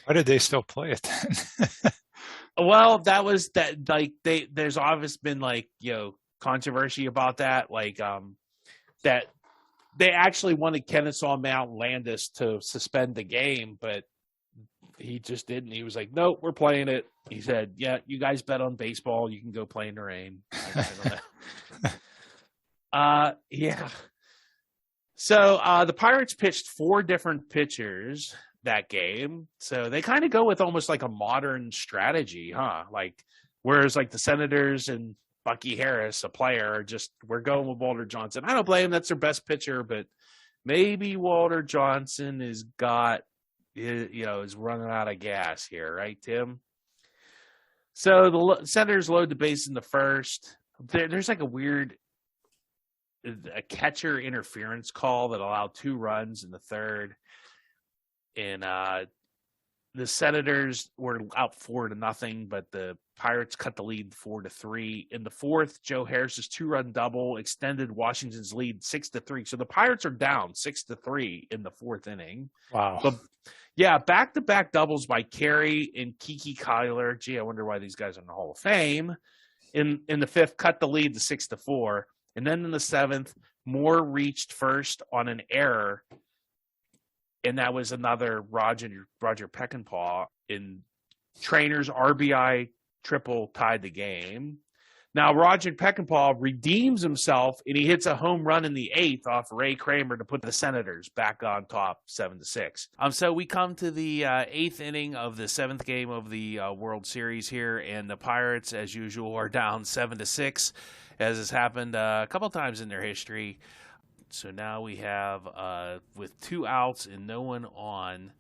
[SPEAKER 2] Why did they still play it then?
[SPEAKER 1] Well, that was that. There's obviously been controversy about that. That they actually wanted Kennesaw Mountain Landis to suspend the game, but he just didn't. He was like, "Nope, we're playing it." He said, "Yeah, you guys bet on baseball. You can go play in the rain." I don't know. Yeah. So the Pirates pitched 4 different pitchers that game. So they kind of go with almost like a modern strategy, huh? Whereas the Senators and Bucky Harris, a player, we're going with Walter Johnson. I don't blame him. That's their best pitcher, but maybe Walter Johnson is running out of gas here, right, Tim? So the Senators load the base in the first. There's a weird catcher interference call that allowed 2 runs in the third. And the Senators were out 4-0, but the Pirates cut the lead 4-3. In the fourth, Joe Harris's 2-run double extended Washington's lead 6-3. So the Pirates are down 6-3 in the fourth inning.
[SPEAKER 2] Wow.
[SPEAKER 1] But yeah, back-to-back doubles by Carey and Kiki Kyler. Gee, I wonder why these guys are in the Hall of Fame. In the fifth, cut the lead to 6-4. And then in the seventh, Moore reached first on an error. And that was another Roger Peckinpah in Trainer's RBI triple tied the game. Now Roger Peckinpah redeems himself and he hits a home run in the eighth off Ray Kramer to put the Senators back on top 7-6. So we come to the eighth inning of the seventh game of the World Series here, and the Pirates, as usual, are down 7-6, as has happened a couple times in their history. So now we have, with 2 outs and no one on,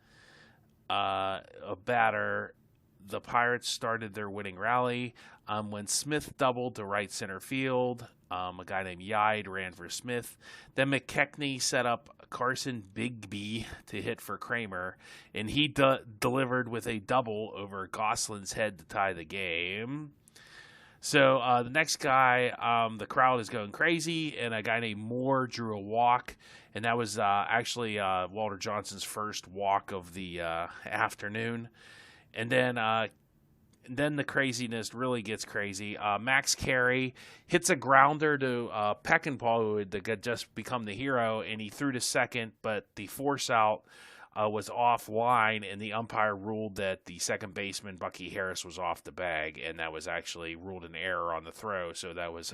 [SPEAKER 1] a batter, the Pirates started their winning rally when Smith doubled to right center field. A guy named Yide ran for Smith. Then McKechnie set up Carson Bigby to hit for Kramer, and he delivered with a double over Gosselin's head to tie the game. So the next guy, the crowd is going crazy, and a guy named Moore drew a walk, and that was actually Walter Johnson's first walk of the afternoon. And then the craziness really gets crazy. Max Carey hits a grounder to Peckinpah, who had just become the hero, and he threw to second, but the force out was offline, and the umpire ruled that the second baseman, Bucky Harris, was off the bag, and that was actually ruled an error on the throw. So that was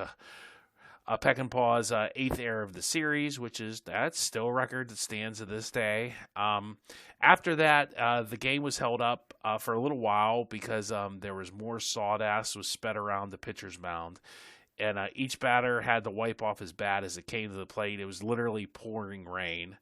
[SPEAKER 1] Peckinpah's eighth error of the series, that's still a record that stands to this day. After that, the game was held up for a little while because there was more sawdust was sped around the pitcher's mound. And each batter had to wipe off his bat as it came to the plate. It was literally pouring rain.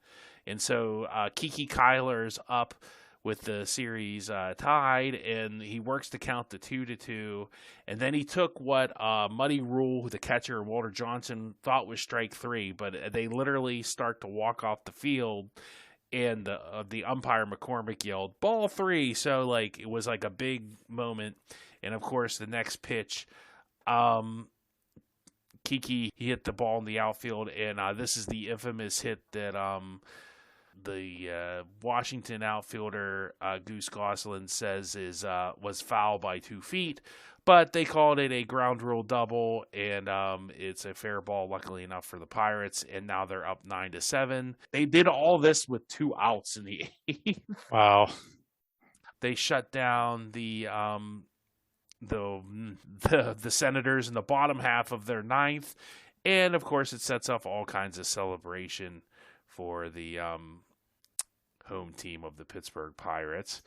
[SPEAKER 1] And so Kiki Kyler's up with the series tied, and he works to count to 2-2. And then he took what Muddy Rule, the catcher, Walter Johnson, thought was strike 3, but they literally start to walk off the field, and the umpire, McCormick, yelled, "Ball 3!" So, it was like a big moment. And, of course, the next pitch, Kiki, he hit the ball in the outfield, and this is the infamous hit that the Washington outfielder Goose Gosselin says was foul by 2 feet, but they called it a ground rule double, and it's a fair ball, luckily enough for the Pirates, and now they're up 9-7. They did all this with 2 outs in the eighth.
[SPEAKER 2] Wow.
[SPEAKER 1] They shut down the Senators in the bottom half of their ninth, and of course it sets off all kinds of celebration for the home team of the Pittsburgh Pirates.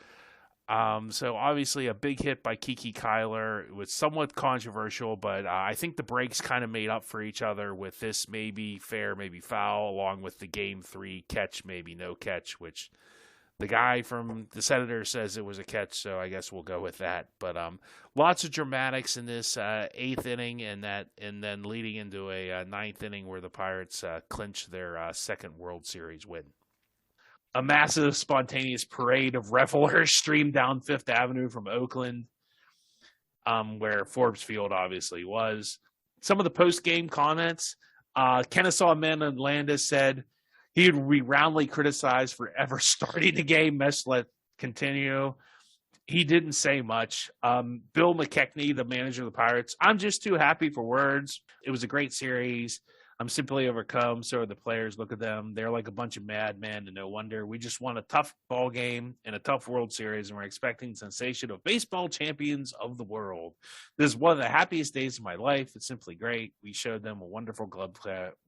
[SPEAKER 1] So obviously a big hit by Kiki Kyler. It was somewhat controversial, but I think the breaks kind of made up for each other with this maybe fair, maybe foul, along with the Game 3 catch, maybe no catch, which the guy from the Senators says it was a catch, so I guess we'll go with that. But lots of dramatics in this eighth inning, and then leading into a ninth inning where the Pirates clinch their second World Series win. A massive spontaneous parade of revelers streamed down Fifth Avenue from Oakland, where Forbes Field obviously was. Some of the post-game comments, Kennesaw Landis said he would be roundly criticized for ever starting the game. Mesh let continue. He didn't say much. Bill McKechnie, the manager of the Pirates, I'm just too happy for words. It was a great series. I'm simply overcome. So are the players. Look at them. They're like a bunch of madmen, and no wonder. We just won a tough ball game and a tough World Series, and we're expecting sensation of baseball champions of the world. This is one of the happiest days of my life. It's simply great. We showed them a wonderful club.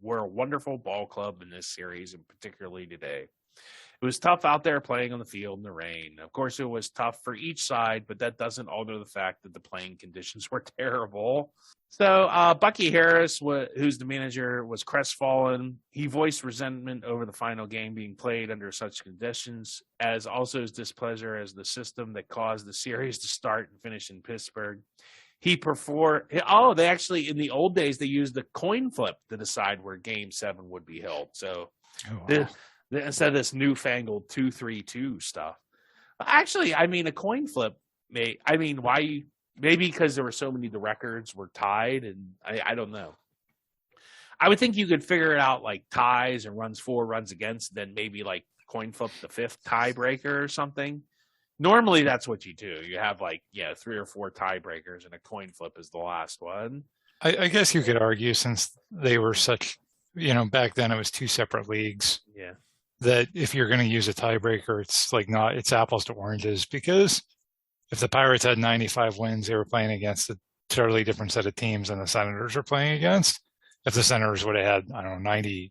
[SPEAKER 1] We're a wonderful ball club in this series, and particularly today. It was tough out there playing on the field in the rain. Of course, it was tough for each side, but that doesn't alter the fact that the playing conditions were terrible. So Bucky Harris, who's the manager, was crestfallen. He voiced resentment over the final game being played under such conditions, as also his displeasure as the system that caused the series to start and finish in Pittsburgh. They actually, in the old days, they used the coin flip to decide where Game 7 would be held. So instead of this newfangled 2-3-2 stuff. Actually, I mean, a coin flip why? Maybe because there were so many, the records were tied, and I don't know. I would think you could figure it out like ties and runs for, runs against, then maybe like coin flip the fifth tiebreaker or something. Normally, that's what you do. You have like 3 or 4 tiebreakers, and a coin flip is the last one.
[SPEAKER 2] I guess you could argue, since they were such, back then it was 2 separate leagues.
[SPEAKER 1] Yeah.
[SPEAKER 2] That if you're going to use a tiebreaker, it's apples to oranges, because if the Pirates had 95 wins, they were playing against a totally different set of teams than the Senators were playing against. If the Senators would have had,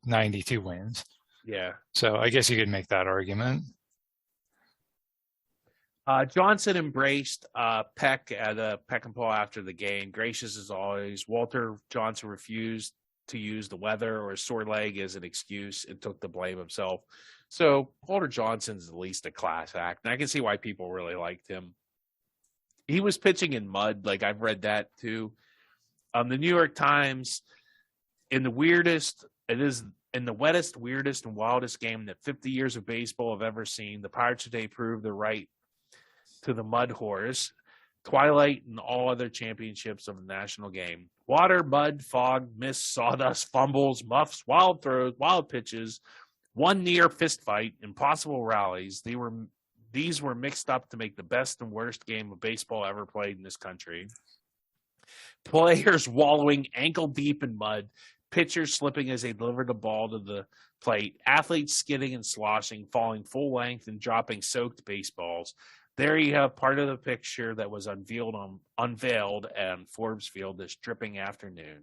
[SPEAKER 2] 92 wins.
[SPEAKER 1] Yeah.
[SPEAKER 2] So I guess you could make that argument.
[SPEAKER 1] Johnson embraced Peck at a Peck and Paul after the game. Gracious as always. Walter Johnson refused to use the weather or his sore leg as an excuse and took the blame himself. So Walter Johnson's at least a class act, and I can see why people really liked him. He was pitching in mud, like I've read that too. The New York Times, in the wettest, weirdest, and wildest game that 50 years of baseball have ever seen, the Pirates today proved the right to the mud horse, twilight, and all other championships of the national game. Water, mud, fog, mist, sawdust, fumbles, muffs, wild throws, wild pitches, one near fist fight, impossible rallies. These were mixed up to make the best and worst game of baseball ever played in this country. Players wallowing ankle deep in mud, pitchers slipping as they delivered the ball to the plate, athletes skidding and sloshing, falling full length and dropping soaked baseballs. There you have part of the picture that was unveiled on Forbes Field this dripping afternoon.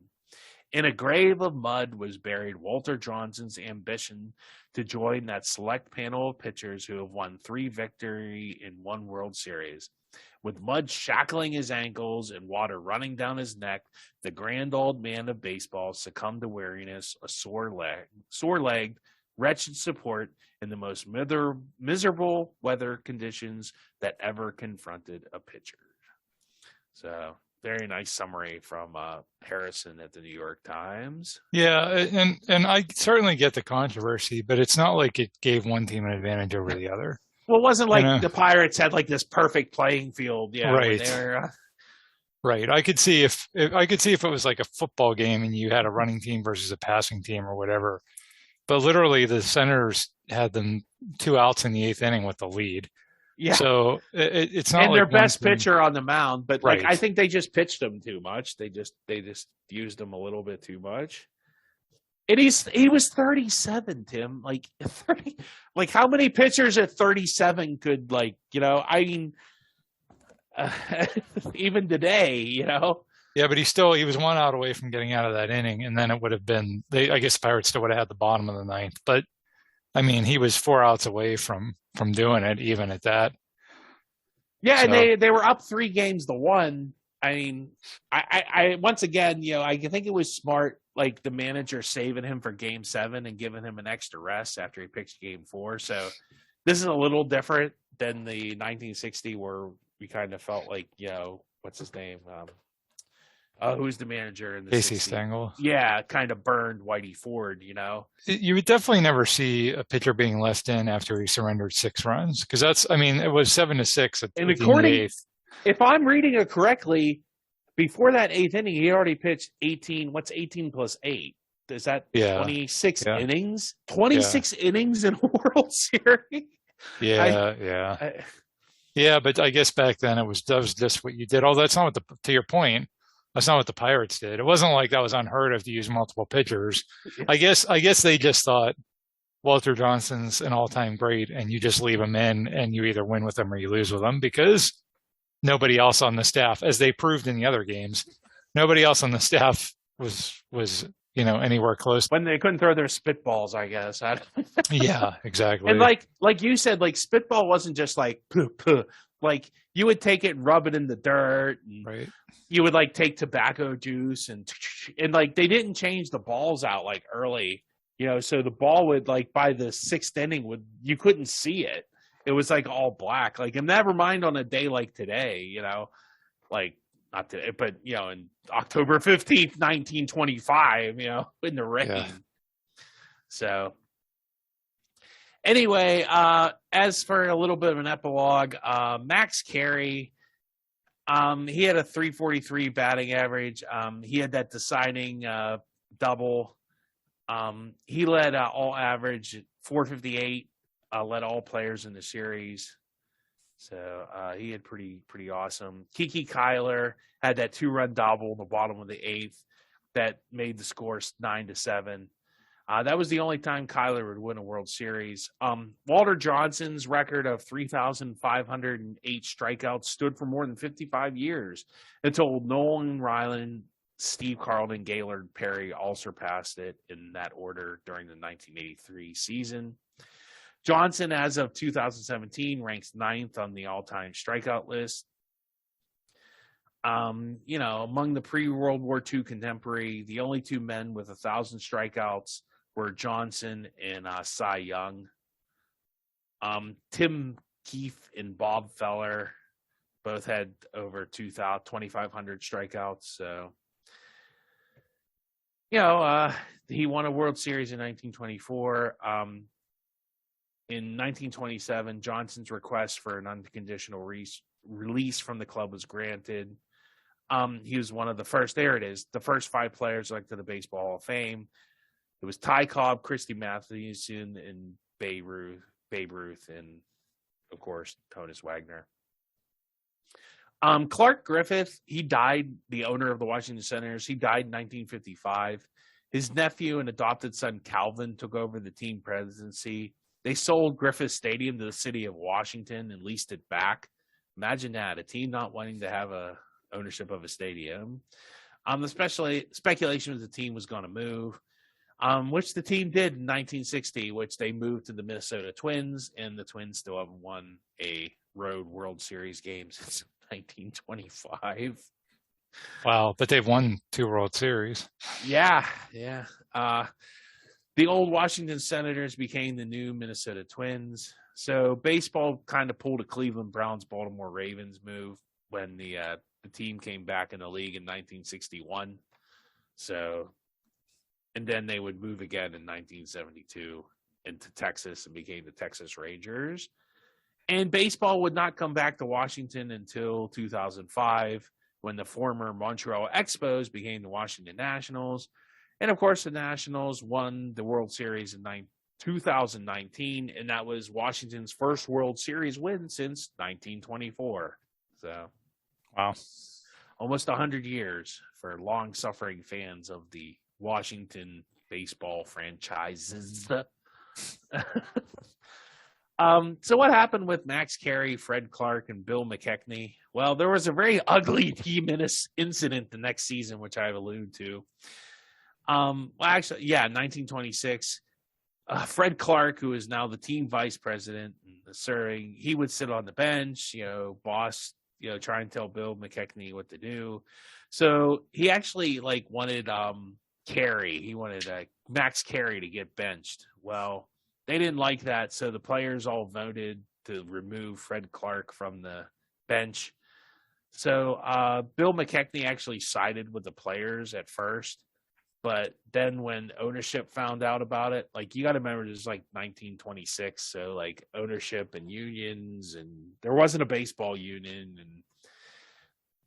[SPEAKER 1] In a grave of mud was buried Walter Johnson's ambition to join that select panel of pitchers who have won 3 victories in 1 World Series. With mud shackling his ankles and water running down his neck, the grand old man of baseball succumbed to weariness, a sore-legged, wretched support in the most miserable weather conditions that ever confronted a pitcher. So, very nice summary from Harrison at the New York Times.
[SPEAKER 2] Yeah, and I certainly get the controversy, but it's not like it gave one team an advantage over the other.
[SPEAKER 1] Well, it wasn't like the Pirates had like this perfect playing field. Yeah,
[SPEAKER 2] right. Right. I could see if it was like a football game and you had a running team versus a passing team or whatever. But literally, the Senators had them 2 outs in the 8th inning with the lead. Yeah. So it's not. And
[SPEAKER 1] like their best pitcher on the mound, but
[SPEAKER 2] right.
[SPEAKER 1] I think they just pitched him too much. They just used him a little bit too much. And he was 37, Tim. Like 30. Like how many pitchers at 37 could even today,
[SPEAKER 2] Yeah, but he was 1 out away from getting out of that inning, and then it would have been I guess the Pirates still would have had the bottom of the 9th. But I mean, he was 4 outs away from doing it, even at that.
[SPEAKER 1] Yeah, so. And they were up 3 games to 1. I mean, I once again, I think it was smart, like the manager saving him for Game 7 and giving him an extra rest after he picked Game 4. So this is a little different than the 1960 where we kind of felt like, what's his name? Who's the manager in the
[SPEAKER 2] Casey Stengel?
[SPEAKER 1] Yeah, kind of burned Whitey Ford,
[SPEAKER 2] You would definitely never see a pitcher being left in after he surrendered 6 runs, because it was 7-6 at the 8th.
[SPEAKER 1] If I'm reading it correctly, before that 8th inning, he already pitched 18. What's 18 plus 8? Is that 26 innings? 26 innings in a World Series?
[SPEAKER 2] Yeah. Yeah, but I guess back then that was just what you did. Oh, that's not to your point. That's not what the Pirates did. It wasn't like that was unheard of to use multiple pitchers. I guess they just thought Walter Johnson's an all-time great, and you just leave him in, and you either win with him or you lose with him, because nobody else on the staff, as they proved in the other games, nobody else on the staff was anywhere close.
[SPEAKER 1] When they couldn't throw their spitballs, I guess.
[SPEAKER 2] Yeah, exactly.
[SPEAKER 1] And like you said, like spitball wasn't just like puh, puh. Like you would take it and rub it in the dirt. And
[SPEAKER 2] right.
[SPEAKER 1] You would like take tobacco juice and like they didn't change the balls out like early, so the ball would like by the 6th inning you couldn't see it. It was like all black. Like, and never mind on a day like today, like not today, but in October 15th, 1925, in the rain. Yeah. So Anyway, as for a little bit of an epilogue, Max Carey, he had a 343 batting average. He had that deciding double. He led all average 458, led all players in the series. So he had pretty awesome. Kiki Kyler had that 2-run double in the bottom of the 8th that made the score 9-7. That was the only time Kyler would win a World Series. Walter Johnson's record of 3,508 strikeouts stood for more than 55 years until Nolan Ryan, Steve Carlton, Gaylord Perry all surpassed it in that order during the 1983 season. Johnson, as of 2017, ranks 9th on the all-time strikeout list. Among the pre-World War II contemporary, the only two men with 1,000 strikeouts were Johnson and Cy Young. Tim Keefe and Bob Feller both had over 2,500 strikeouts. So, he won a World Series in 1924. In 1927, Johnson's request for an unconditional release from the club was granted. He was one of the first, the first 5 players elected to the Baseball Hall of Fame. It was Ty Cobb, Christy Mathewson, and Babe Ruth, and, of course, Honus Wagner. Clark Griffith, he died, the owner of the Washington Senators. He died in 1955. His nephew and adopted son, Calvin, took over the team presidency. They sold Griffith Stadium to the city of Washington and leased it back. Imagine that, a team not wanting to have ownership of a stadium. The speculation was the team was going to move, which the team did in 1960, which they moved to the Minnesota Twins, and the Twins still haven't won a road World Series game since 1925.
[SPEAKER 2] Wow, but they've won 2 World Series.
[SPEAKER 1] Yeah. The old Washington Senators became the new Minnesota Twins. So baseball kind of pulled a Cleveland Browns, Baltimore Ravens move when the team came back in the league in 1961. So, and then they would move again in 1972 into Texas and became the Texas Rangers. And baseball would not come back to Washington until 2005 when the former Montreal Expos became the Washington Nationals. And, of course, the Nationals won the World Series in 2019, and that was Washington's first World Series win since 1924. So,
[SPEAKER 2] wow.
[SPEAKER 1] Almost 100 years for long-suffering fans of the Washington baseball franchises. So what happened with Max Carey, Fred Clark, and Bill McKechnie? Well, there was a very ugly team incident the next season, which I've alluded to. 1926, Fred Clark, who is now the team vice president and serving, he would sit on the bench, boss, try and tell Bill McKechnie what to do. So he actually wanted Carey. He wanted Max Carey to get benched. Well, they didn't like that, so the players all voted to remove Fred Clark from the bench. So Bill McKechnie actually sided with the players at first. But then when ownership found out about it, you got to remember, this is 1926. So ownership and unions, and there wasn't a baseball union, and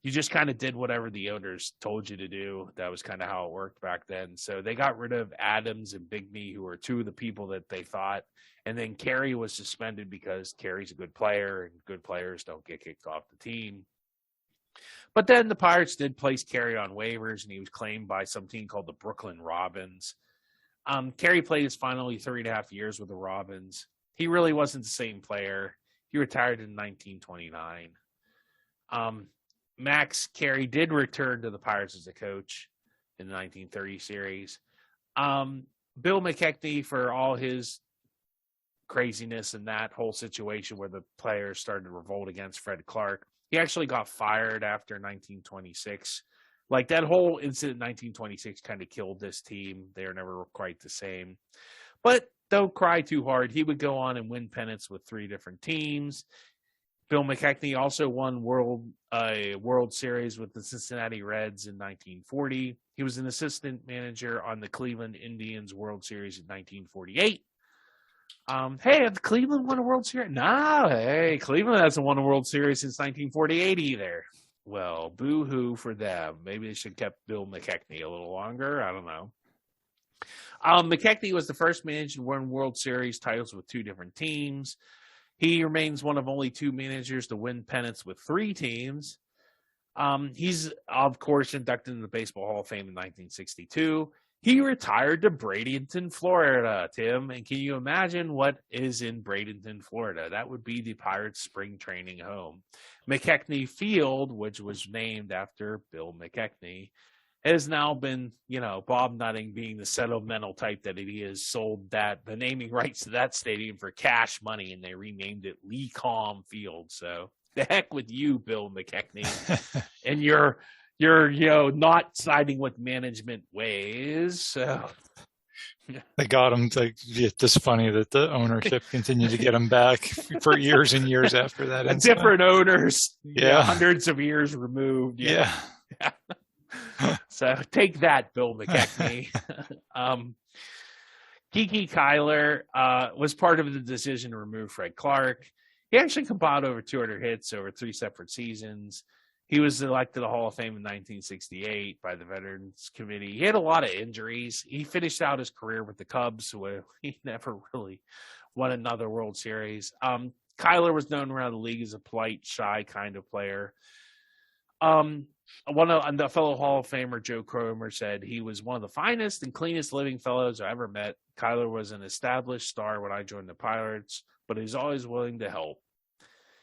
[SPEAKER 1] you just kind of did whatever the owners told you to do. That was kind of how it worked back then. So they got rid of Adams and Bigney, who were 2 of the people that they thought. And then Carey was suspended because Carey's a good player, and good players don't get kicked off the team. But then the Pirates did place Carey on waivers, and he was claimed by some team called the Brooklyn Robins. Carey played his final 3.5 years with the Robins. He really wasn't the same player. He retired in 1929. Max Carey did return to the Pirates as a coach in the 1930 series. Bill McKechnie, for all his craziness in that whole situation where the players started to revolt against Fred Clark, he actually got fired after 1926. That whole incident in 1926 kind of killed this team. They were never quite the same. But don't cry too hard. He would go on and win pennants with 3 different teams. Bill McKechnie also won a World Series with the Cincinnati Reds in 1940. He was an assistant manager on the Cleveland Indians World Series in 1948. Hey, have Cleveland won a World Series? No, hey, Cleveland hasn't won a World Series since 1948 either. Well, boo-hoo for them. Maybe they should have kept Bill McKechnie a little longer. I don't know. McKechnie was the first manager to win World Series titles with two different teams. He remains one of only two managers to win pennants with three teams. He's, of course, inducted in the Baseball Hall of Fame in 1962. He retired to Bradenton, Florida, Tim. And can you imagine what is in Bradenton, Florida? That would be the Pirates' spring training home. McKechnie Field, which was named after Bill McKechnie, has now been, Bob Nutting, being the sentimental type that he is, sold the naming rights to that stadium for cash money, and they renamed it Lee Calm Field. So the heck with you, Bill McKechnie, and you're not siding with management ways. So
[SPEAKER 2] they got him. It's just funny that the ownership continued to get him back for years and years after that.
[SPEAKER 1] Different owners,
[SPEAKER 2] yeah,
[SPEAKER 1] hundreds of years removed.
[SPEAKER 2] Yeah.
[SPEAKER 1] So take that, Bill McKechnie. Kiki Kyler was part of the decision to remove Fred Clark. He actually compiled over 200 hits over 3 separate seasons. He was elected to the Hall of Fame in 1968 by the Veterans Committee. He had a lot of injuries. He finished out his career with the Cubs, where he never really won another World Series. Kyler was known around the league as a polite, shy kind of player. The fellow Hall of Famer Joe Cromer said he was one of the finest and cleanest living fellows I ever met. Kyler was an established star when I joined the Pirates, but he's always willing to help.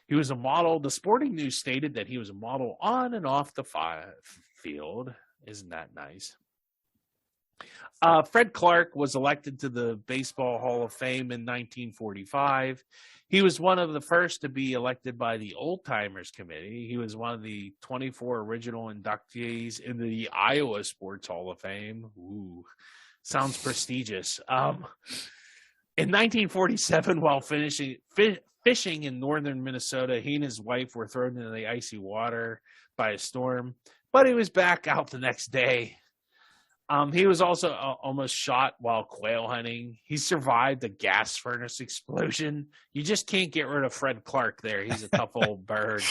[SPEAKER 1] He was a model. The Sporting News stated that he was a model on and off the field. Isn't that nice? Fred Clark was elected to the Baseball Hall of Fame in 1945. He was one of the first to be elected by the Old Timers Committee. He was one of the 24 original inductees in the Iowa Sports Hall of Fame. Ooh, sounds prestigious. In 1947, while fishing in northern Minnesota, he and his wife were thrown into the icy water by a storm, but he was back out the next day. He was also almost shot while quail hunting. He survived a gas furnace explosion. You just can't get rid of Fred Clark there. He's a tough old bird.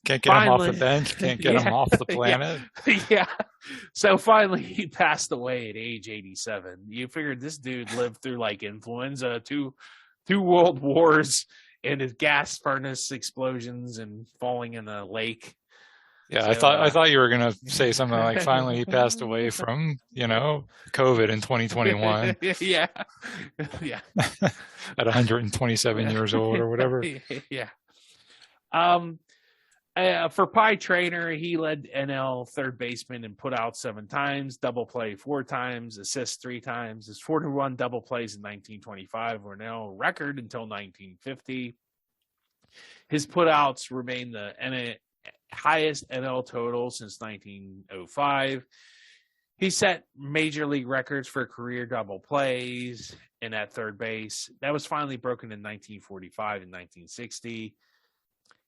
[SPEAKER 2] Can't get him off the bench. Can't get him off the planet.
[SPEAKER 1] Yeah. So finally, he passed away at age 87. You figured this dude lived through like influenza, two world wars, and his gas furnace explosions and falling in a lake.
[SPEAKER 2] Yeah, so, I thought you were going to say something like finally he passed away from, COVID in 2021.
[SPEAKER 1] Yeah.
[SPEAKER 2] At 127 years old or whatever.
[SPEAKER 1] Yeah. For Pie Traynor, he led NL third baseman and put out 7 times, double play 4 times, assist 3 times. His 4-1 double plays in 1925 were now a record until 1950. His putouts remain the highest NL total since 1905. He set major league records for career double plays and at third base. That was finally broken in 1945 and 1960.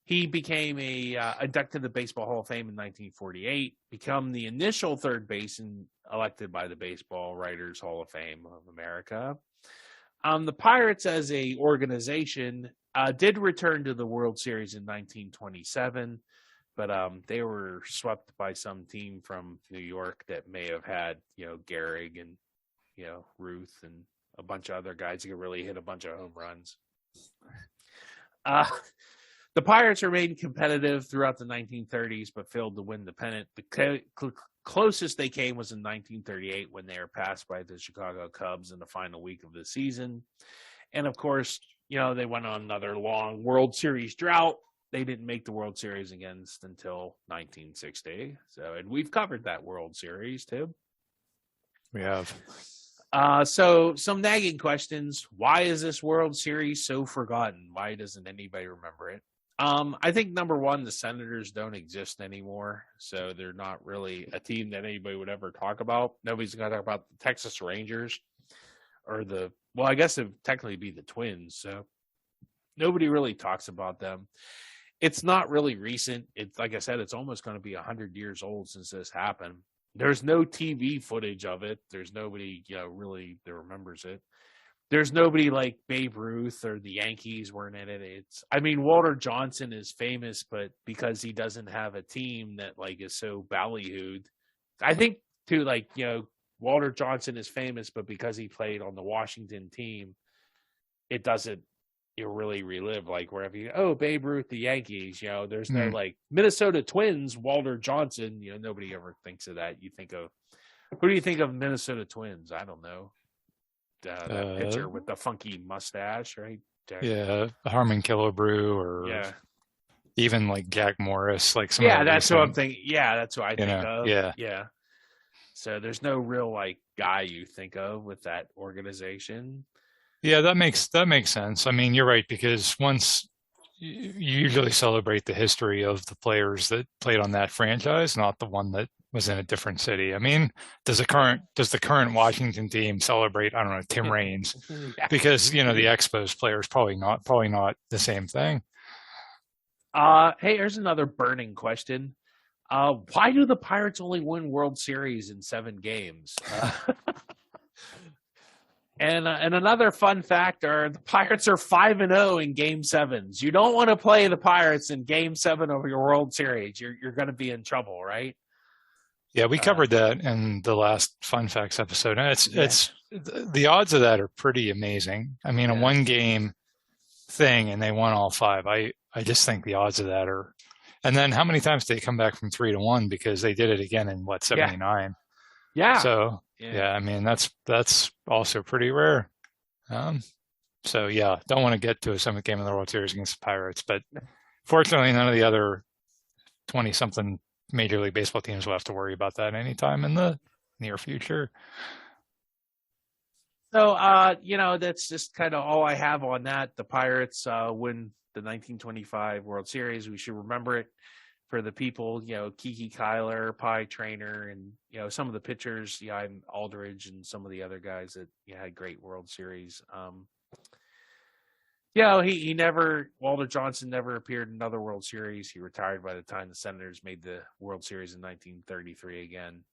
[SPEAKER 1] He became inducted to the Baseball Hall of Fame in 1948, become the initial third baseman elected by the Baseball Writers Hall of Fame of America. The Pirates as a organization did return to the World Series in 1927. But they were swept by some team from New York that may have had, Gehrig and, Ruth and a bunch of other guys who could really hit a bunch of home runs. The Pirates remained competitive throughout the 1930s, but failed to win the pennant. The closest they came was in 1938 when they were passed by the Chicago Cubs in the final week of the season. And, of course, they went on another long World Series drought. They didn't make the World Series against until 1960. And we've covered that World Series, Tim.
[SPEAKER 2] We have.
[SPEAKER 1] So some nagging questions. Why is this World Series so forgotten? Why doesn't anybody remember it? I think number one, the Senators don't exist anymore. So they're not really a team that anybody would ever talk about. Nobody's going to talk about the Texas Rangers or I guess it would technically be the Twins. So nobody really talks about them. It's not really recent. It's like I said, it's almost going to be 100 years old since this happened. There's no TV footage of it. There's nobody, really that remembers it. there's nobody like Babe Ruth or the Yankees weren't in it. I mean, Walter Johnson is famous, but because he doesn't have a team that like is so ballyhooed, I think too, like, Walter Johnson is famous, but because he played on the Washington team, it doesn't really relive like wherever Babe Ruth, the Yankees, there's no like Minnesota Twins, Walter Johnson, nobody ever thinks of that. You think of, who do you think of Minnesota Twins? I don't know. That pitcher with the funky mustache, right?
[SPEAKER 2] Yeah, Harmon Killebrew, or even like Jack Morris, like some.
[SPEAKER 1] Yeah, that's what I'm thinking. Yeah, that's what I think of.
[SPEAKER 2] Yeah.
[SPEAKER 1] So there's no real like guy you think of with that organization.
[SPEAKER 2] Yeah, that makes sense. I mean, you're right, because once you usually celebrate the history of the players that played on that franchise, not the one that was in a different city. I mean, does the current Washington team celebrate, I don't know, Tim Raines? Because the Expos players probably not the same thing.
[SPEAKER 1] Hey, here's another burning question. Why do the Pirates only win World Series in 7 games? And another fun fact are the Pirates are 5-0 in Game 7s. You don't want to play the Pirates in Game 7 of your World Series. You're going to be in trouble, right?
[SPEAKER 2] Yeah, we covered that in the last Fun Facts episode, and it's the odds of that are pretty amazing. I mean, a 1-game thing, and they won all 5. I just think the odds of that are. And then how many times did they come back from 3-1, because they did it again in 79?
[SPEAKER 1] Yeah.
[SPEAKER 2] So I mean that's also pretty rare. So yeah, don't want to get to a 7th game of the World Series against the Pirates, but fortunately none of the other 20-something Major League Baseball teams will have to worry about that anytime in the near future.
[SPEAKER 1] So, that's just kind of all I have on that. The Pirates win the 1925 World Series. We should remember it for the people, Kiki Kyler, Pie Trainer, and, some of the pitchers, and Aldridge and some of the other guys that had great World Series. Walter Johnson never appeared in another World Series. He retired by the time the Senators made the World Series in 1933 again.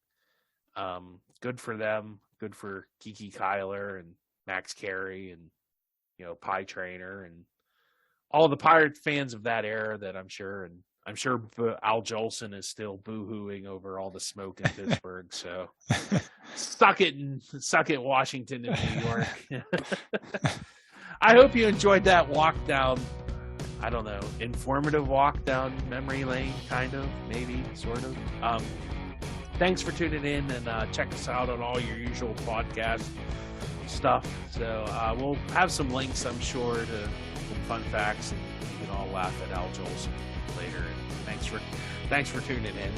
[SPEAKER 1] Good for them. Good for Kiki Kyler and Max Carey and, Pie Trainer and all the Pirate fans of that era that I'm sure Al Jolson is still boo-hooing over all the smoke in Pittsburgh. So suck it, Washington and New York. I hope you enjoyed that walk down, I don't know, informative walk down memory lane, kind of, maybe, sort of. Thanks for tuning in, and check us out on all your usual podcast stuff. So we'll have some links, I'm sure, to some fun facts, and you can all laugh at Al Jolson later. And thanks for tuning in.